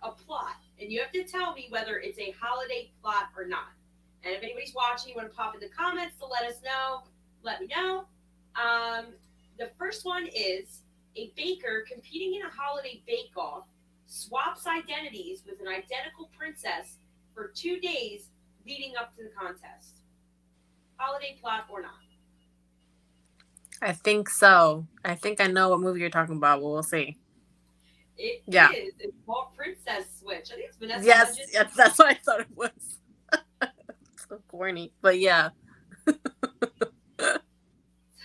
a plot, and you have to tell me whether it's a holiday plot or not. And if anybody's watching, you want to pop in the comments to let us know, let me know. The first one is a baker competing in a holiday bake-off swaps identities with an identical princess for 2 days leading up to the contest. Holiday plot or not? I think so. I think I know what movie you're talking about, but we'll see. It Yeah. is. It's called Princess Switch. I think it's Vanessa. Yes, Hudgens. yes, that's what I thought it was. So corny, but yeah.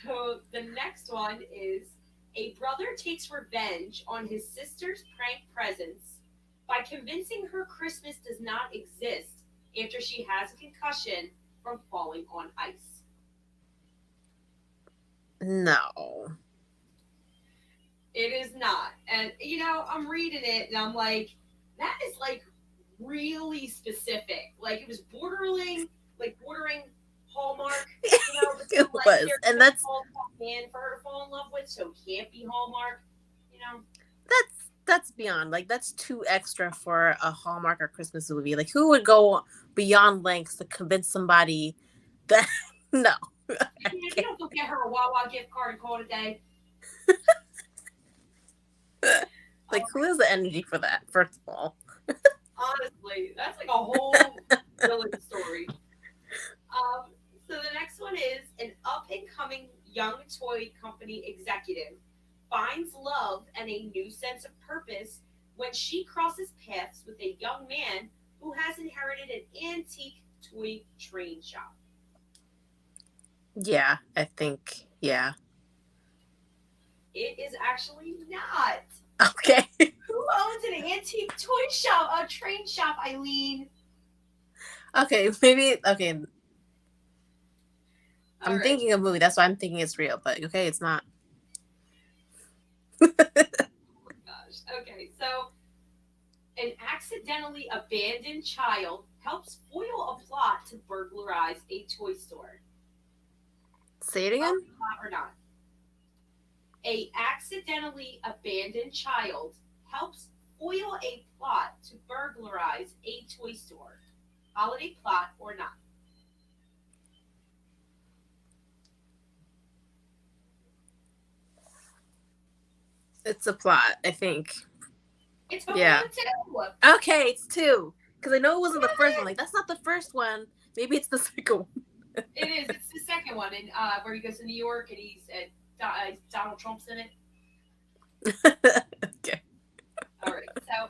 So the next one is a brother takes revenge on his sister's prank presents by convincing her Christmas does not exist after she has a concussion from falling on ice. No. It is not. And, I'm reading it and I'm like, that is like really specific. Like it was bordering Hallmark. It was. And that's man for her to fall in love with, so it can't be Hallmark. That's beyond. Like that's too extra for a Hallmark or Christmas movie. Like who would go beyond lengths to convince somebody that no. You don't go get her a Wawa gift card and call it a day. Like, who has the energy for that, first of all? Honestly, that's like a whole villain story. So the next one is an up-and-coming young toy company executive finds love and a new sense of purpose when she crosses paths with a young man who has inherited an antique toy train shop. Yeah, I think, yeah. It is actually not. Okay. Who owns an antique toy shop, a train shop, Eileen? Okay, maybe, okay. I'm right. thinking of a movie, that's why I'm thinking it's real, but okay, it's not. Oh my gosh. Okay, so an accidentally abandoned child helps foil a plot to burglarize a toy store. Say it again? Plot or not? A accidentally abandoned child helps foil a plot to burglarize a toy store. Holiday plot or not? It's a plot, I think. It's Home Yeah. Alone 2. Okay, it's 2. Because I know it wasn't the first one. Like, that's not the first one. Maybe it's the second one. It is. It's the second one, and where he goes to New York and he's Donald Trump's in it. Okay. All right. So,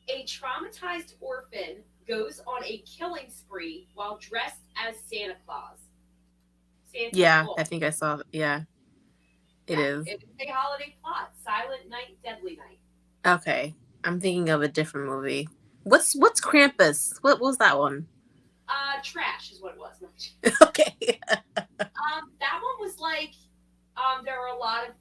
a traumatized orphan goes on a killing spree while dressed as Santa Claus. Santa Yeah, Claus. I think I saw. Yeah, it is. It's a holiday plot. Silent Night, Deadly Night. Okay, I'm thinking of a different movie. What's Krampus? What was that one? Trash is what it was. Okay. That one was like, there were a lot of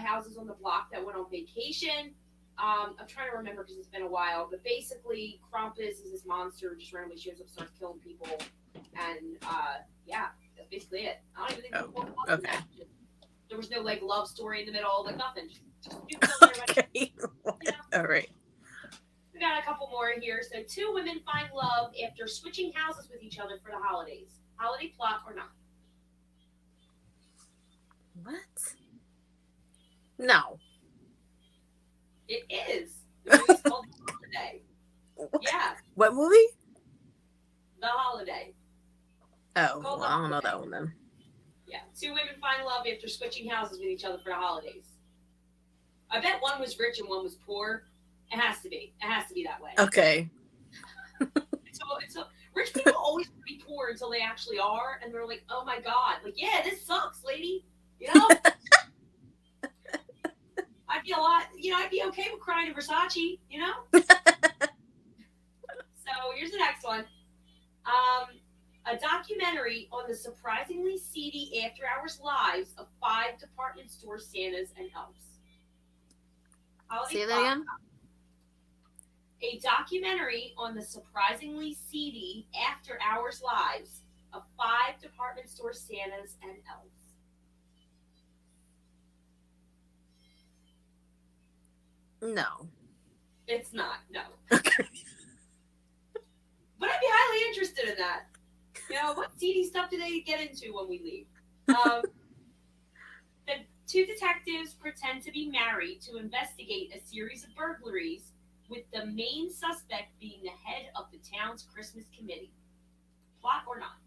houses on the block that went on vacation. I'm trying to remember because it's been a while, but basically, Krampus is this monster who just randomly shows up, starts killing people, and yeah, that's basically it. I don't even think there was more plot than okay. that. There was no like love story in the middle, like nothing. Just killing everybody. Okay. All right. We got a couple more here. So, two women find love after switching houses with each other for the holidays. Holiday plot or not? What? No. It is. The movie's called The Holiday. Yeah, What movie? The Holiday. Oh, Called well, The I don't know Holiday. that one then. Yeah, two women find love after switching houses with each other for the holidays. I bet one was rich and one was poor. It has to be. It has to be that way. Okay. So rich people always be poor until they actually are, and they're like, "Oh my god, like yeah, this sucks, lady." You know. I'd be okay with crying to Versace, you know? So here's the next one. A documentary on the surprisingly seedy after-hours lives of 5 department store Santas and elves. Say that again? A documentary on the surprisingly seedy after-hours lives of 5 department store Santas and elves. No. It's not, no. Okay. But I'd be highly interested in that. You know, what seedy stuff do they get into when we leave? The two detectives pretend to be married to investigate a series of burglaries, with the main suspect being the head of the town's Christmas committee. Plot or not?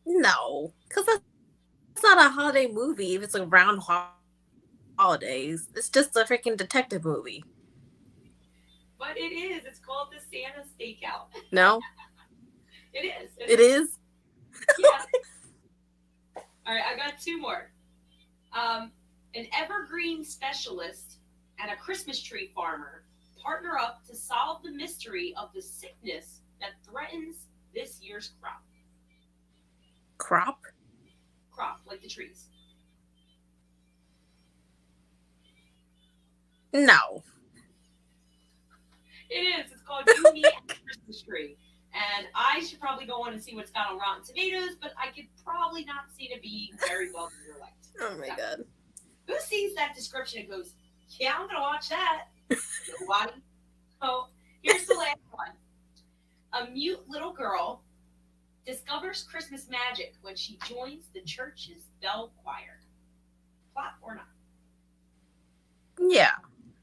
No, because that's not a holiday movie. If it's around holidays, it's just a freaking detective movie. But it is. It's called the Santa Stakeout. No, It is. it is. Yeah. All right, I got 2 more. An evergreen specialist and a Christmas tree farmer partner up to solve the mystery of the sickness that threatens this year's crop. Crop, like the trees. No. It is. It's called You, Me, and the Christmas Tree. And I should probably go on and see what's got on Rotten Tomatoes, but I could probably not see it being very well liked. Oh my god. Who sees that description and goes, yeah, I'm going to watch that? Nobody. So here's the last one. A mute little girl discovers Christmas magic when she joins the church's bell choir. Plot or not?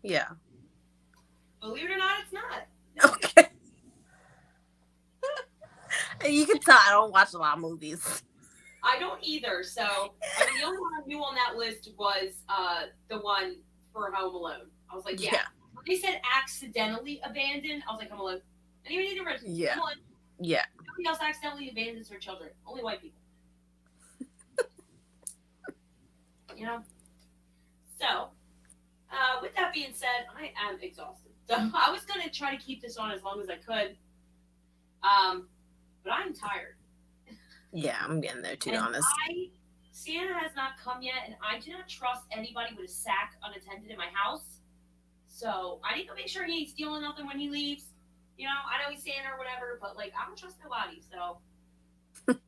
Yeah. Believe it or not, it's not. Okay. You can tell I don't watch a lot of movies. I don't either. So the only one I knew on that list was the one for Home Alone. I was like, yeah. When they said accidentally abandoned, I was like, Home Alone. And even the original. Yeah. Home Alone. Yeah. Nobody else accidentally abandons their children. Only white people. You know? So, with that being said, I am exhausted. So I was going to try to keep this on as long as I could. But I'm tired. Yeah, I'm getting there, to be honest. Santa has not come yet, and I do not trust anybody with a sack unattended in my house. So I need to make sure he ain't stealing nothing when he leaves. You know, I know he's Santa or whatever, but like I don't trust nobody. So, and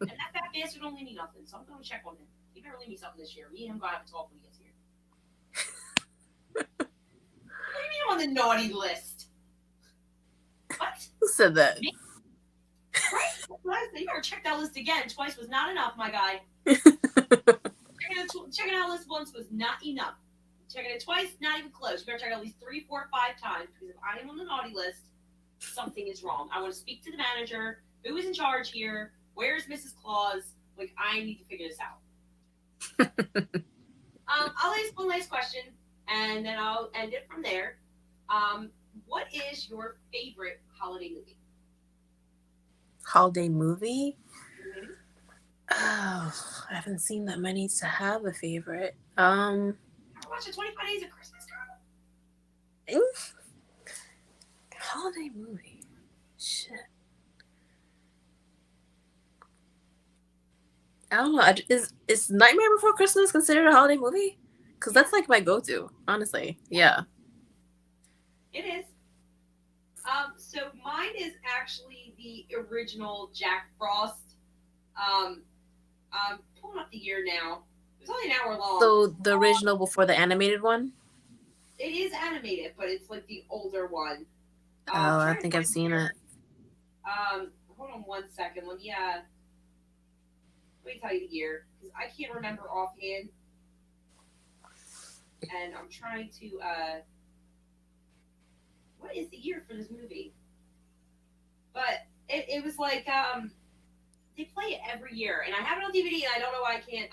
that fat bastard don't leave me nothing. So I'm going to check on him. He better leave me something this year. Me and him going to have a talk when he gets here. What do you mean on the naughty list? What? Who said that? Me? Right? You better check that list again. Twice was not enough, my guy. Checking out list once was not enough. Checking it twice, not even close. You better check it at least 3, 4, 5 times, because if I am on the naughty list, something is wrong. I want to speak to the manager. Who is in charge here? Where's Mrs. Claus? Like, I need to figure this out. I'll ask one last question, and then I'll end it from there. What is your favorite holiday movie? Holiday movie? Mm-hmm. Oh, I haven't seen that many to have a favorite. Ever watch the 25 Days of Christmas, girl? Holiday movie. Shit. I don't know. Is Nightmare Before Christmas considered a holiday movie? Because that's like my go-to, honestly. Yeah. It is. So mine is actually the original Jack Frost. I'm pulling up the year now. It was only an hour long. So the original before the animated one? It is animated, but it's like the older one. I think I've seen it. Hold on 1 second. Let me tell you the year because I can't remember offhand, and I'm trying to. What is the year for this movie? But it was like they play it every year, and I have it on DVD, and I don't know why I can't.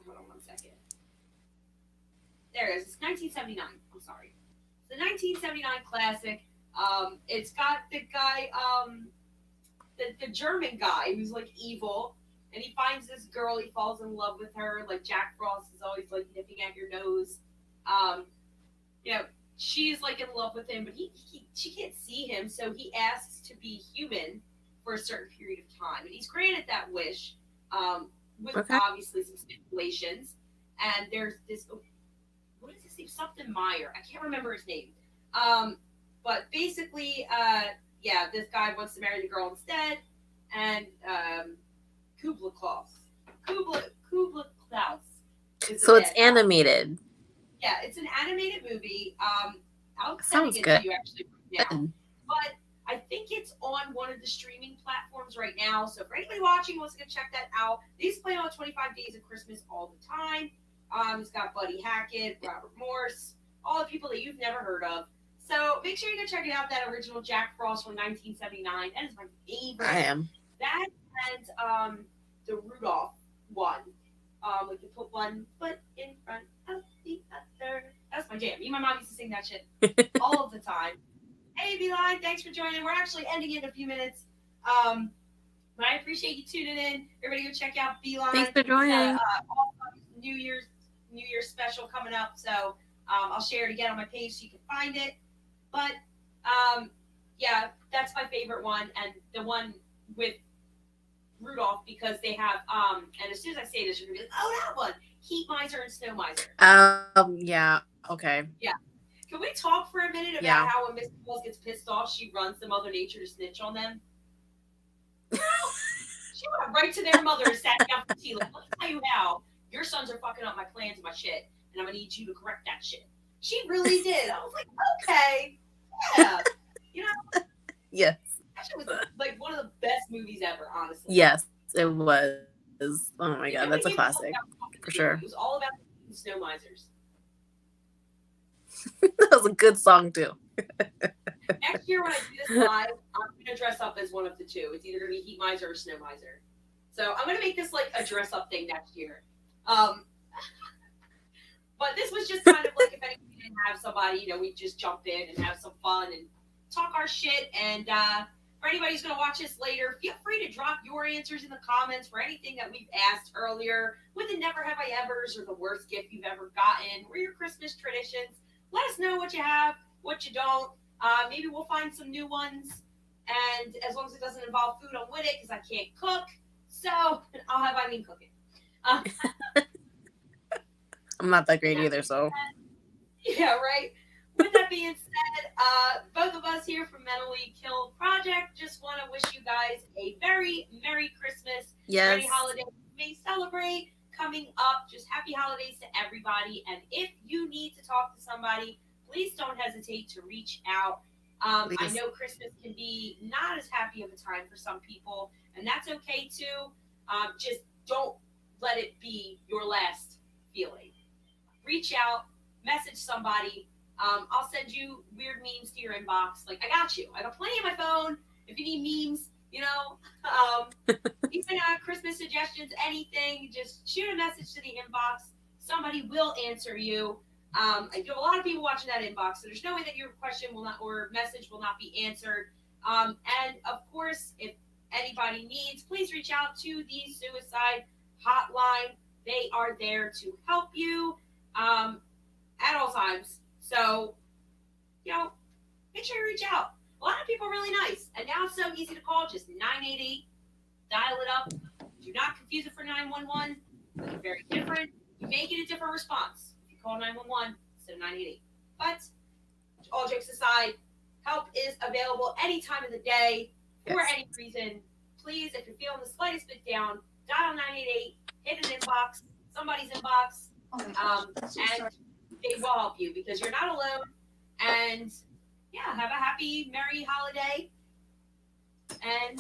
Hold on 1 second. There it is. It's 1979. I'm sorry. It's the 1979 classic. It's got the guy, the German guy who's like evil, and he finds this girl. He falls in love with her. Like Jack Frost is always like nipping at your nose. You know, she's like in love with him, but she can't see him, so he asks to be human for a certain period of time, and he's granted that wish. With obviously some stipulations. And there's this. What is his name? Something Meyer. I can't remember his name. But basically, yeah, this guy wants to marry the girl instead, and Kubla Klaus. Kubla Klaus. So it's animated. Yeah, it's an animated movie. I'll Sounds send it good. to you actually right now. But I think it's on one of the streaming platforms right now. So for anybody watching who wants to go check that out, these play on 25 Days of Christmas all the time. It's got Buddy Hackett, Robert Morse, all the people that you've never heard of. So make sure you go check it out, that original Jack Frost from 1979. That is my favorite. I am. That and the Rudolph one. Like you put one foot in front of the other. That's my jam. Me and my mom used to sing that shit all of the time. Hey, Beeline, thanks for joining. We're actually ending in a few minutes. But I appreciate you tuning in. Everybody go check out Beeline. Thanks for joining. New Year's special coming up. So I'll share it again on my page so you can find it. But yeah, that's my favorite one. And the one with Rudolph, because they have, and as soon as I say this, you're going to be like, oh, that one. Heat Miser and Snow Miser. Yeah. Okay. Yeah. Can we talk for a minute about how when Miss Claus gets pissed off, she runs to Mother Nature to snitch on them? She went right to their mother and sat down for tea. Like, let me tell you how your sons are fucking up my plans and my shit, and I'm gonna need you to correct that shit. She really did. I was like, okay, yeah, you know. Yes. That shit was like one of the best movies ever, honestly. Yes, it was. Oh my god, that's a classic for sure. It was all about the Snow Misers. That was a good song too. Next year when I do this live, I'm gonna dress up as one of the two. It's either gonna be Heat Miser or Snow Miser. So I'm gonna make this like a dress up thing next year. But this was just kind of like if anybody didn't have somebody, you know, we just jump in and have some fun and talk our shit. And for anybody who's gonna watch this later, feel free to drop your answers in the comments for anything that we've asked earlier, with the never have I ever's or the worst gift you've ever gotten, or your Christmas traditions. Let us know what you have, what you don't. Maybe we'll find some new ones. And as long as it doesn't involve food, I'm with it because I can't cook. So I'll have Eileen cooking. I'm not that great either, so. Yeah, right. With that being said, both of us here from Mentally Kill Project just want to wish you guys a very Merry Christmas. Yes. Merry holidays you may celebrate coming up. Just happy holidays to everybody. And if you need to talk to somebody, please don't hesitate to reach out. I know Christmas can be not as happy of a time for some people, and that's okay too. Just don't let it be your last feeling. Reach out, message somebody. I'll send you weird memes to your inbox. Like, I got you. I got plenty on my phone. If you need memes, even Christmas suggestions, anything, just shoot a message to the inbox. Somebody will answer you. I do have a lot of people watching that inbox, so there's no way that your question will not or message will not be answered. And of course, if anybody needs, please reach out to the suicide hotline. They are there to help you at all times. So, make sure you reach out. A lot of people are really nice. And now it's so easy to call, just 988. Dial it up. Do not confuse it for 911. They're very different. You may get a different response if you call 911 instead of 988. But all jokes aside, help is available any time of the day for any reason. Please, if you're feeling the slightest bit down, dial 988, hit an inbox, somebody's inbox, and they will help you because you're not alone. And have a happy, merry holiday. And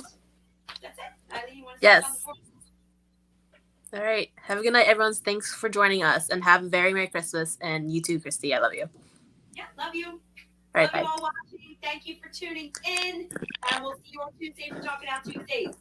that's it. Eileen, you want to say something before? All right. Have a good night, everyone. Thanks for joining us, and have a very Merry Christmas. And you too, Christy. I love you. Yeah, love you. All right, love bye. you all watching. Thank you for tuning in. And we'll see you on Tuesday for Talking Out Tuesdays.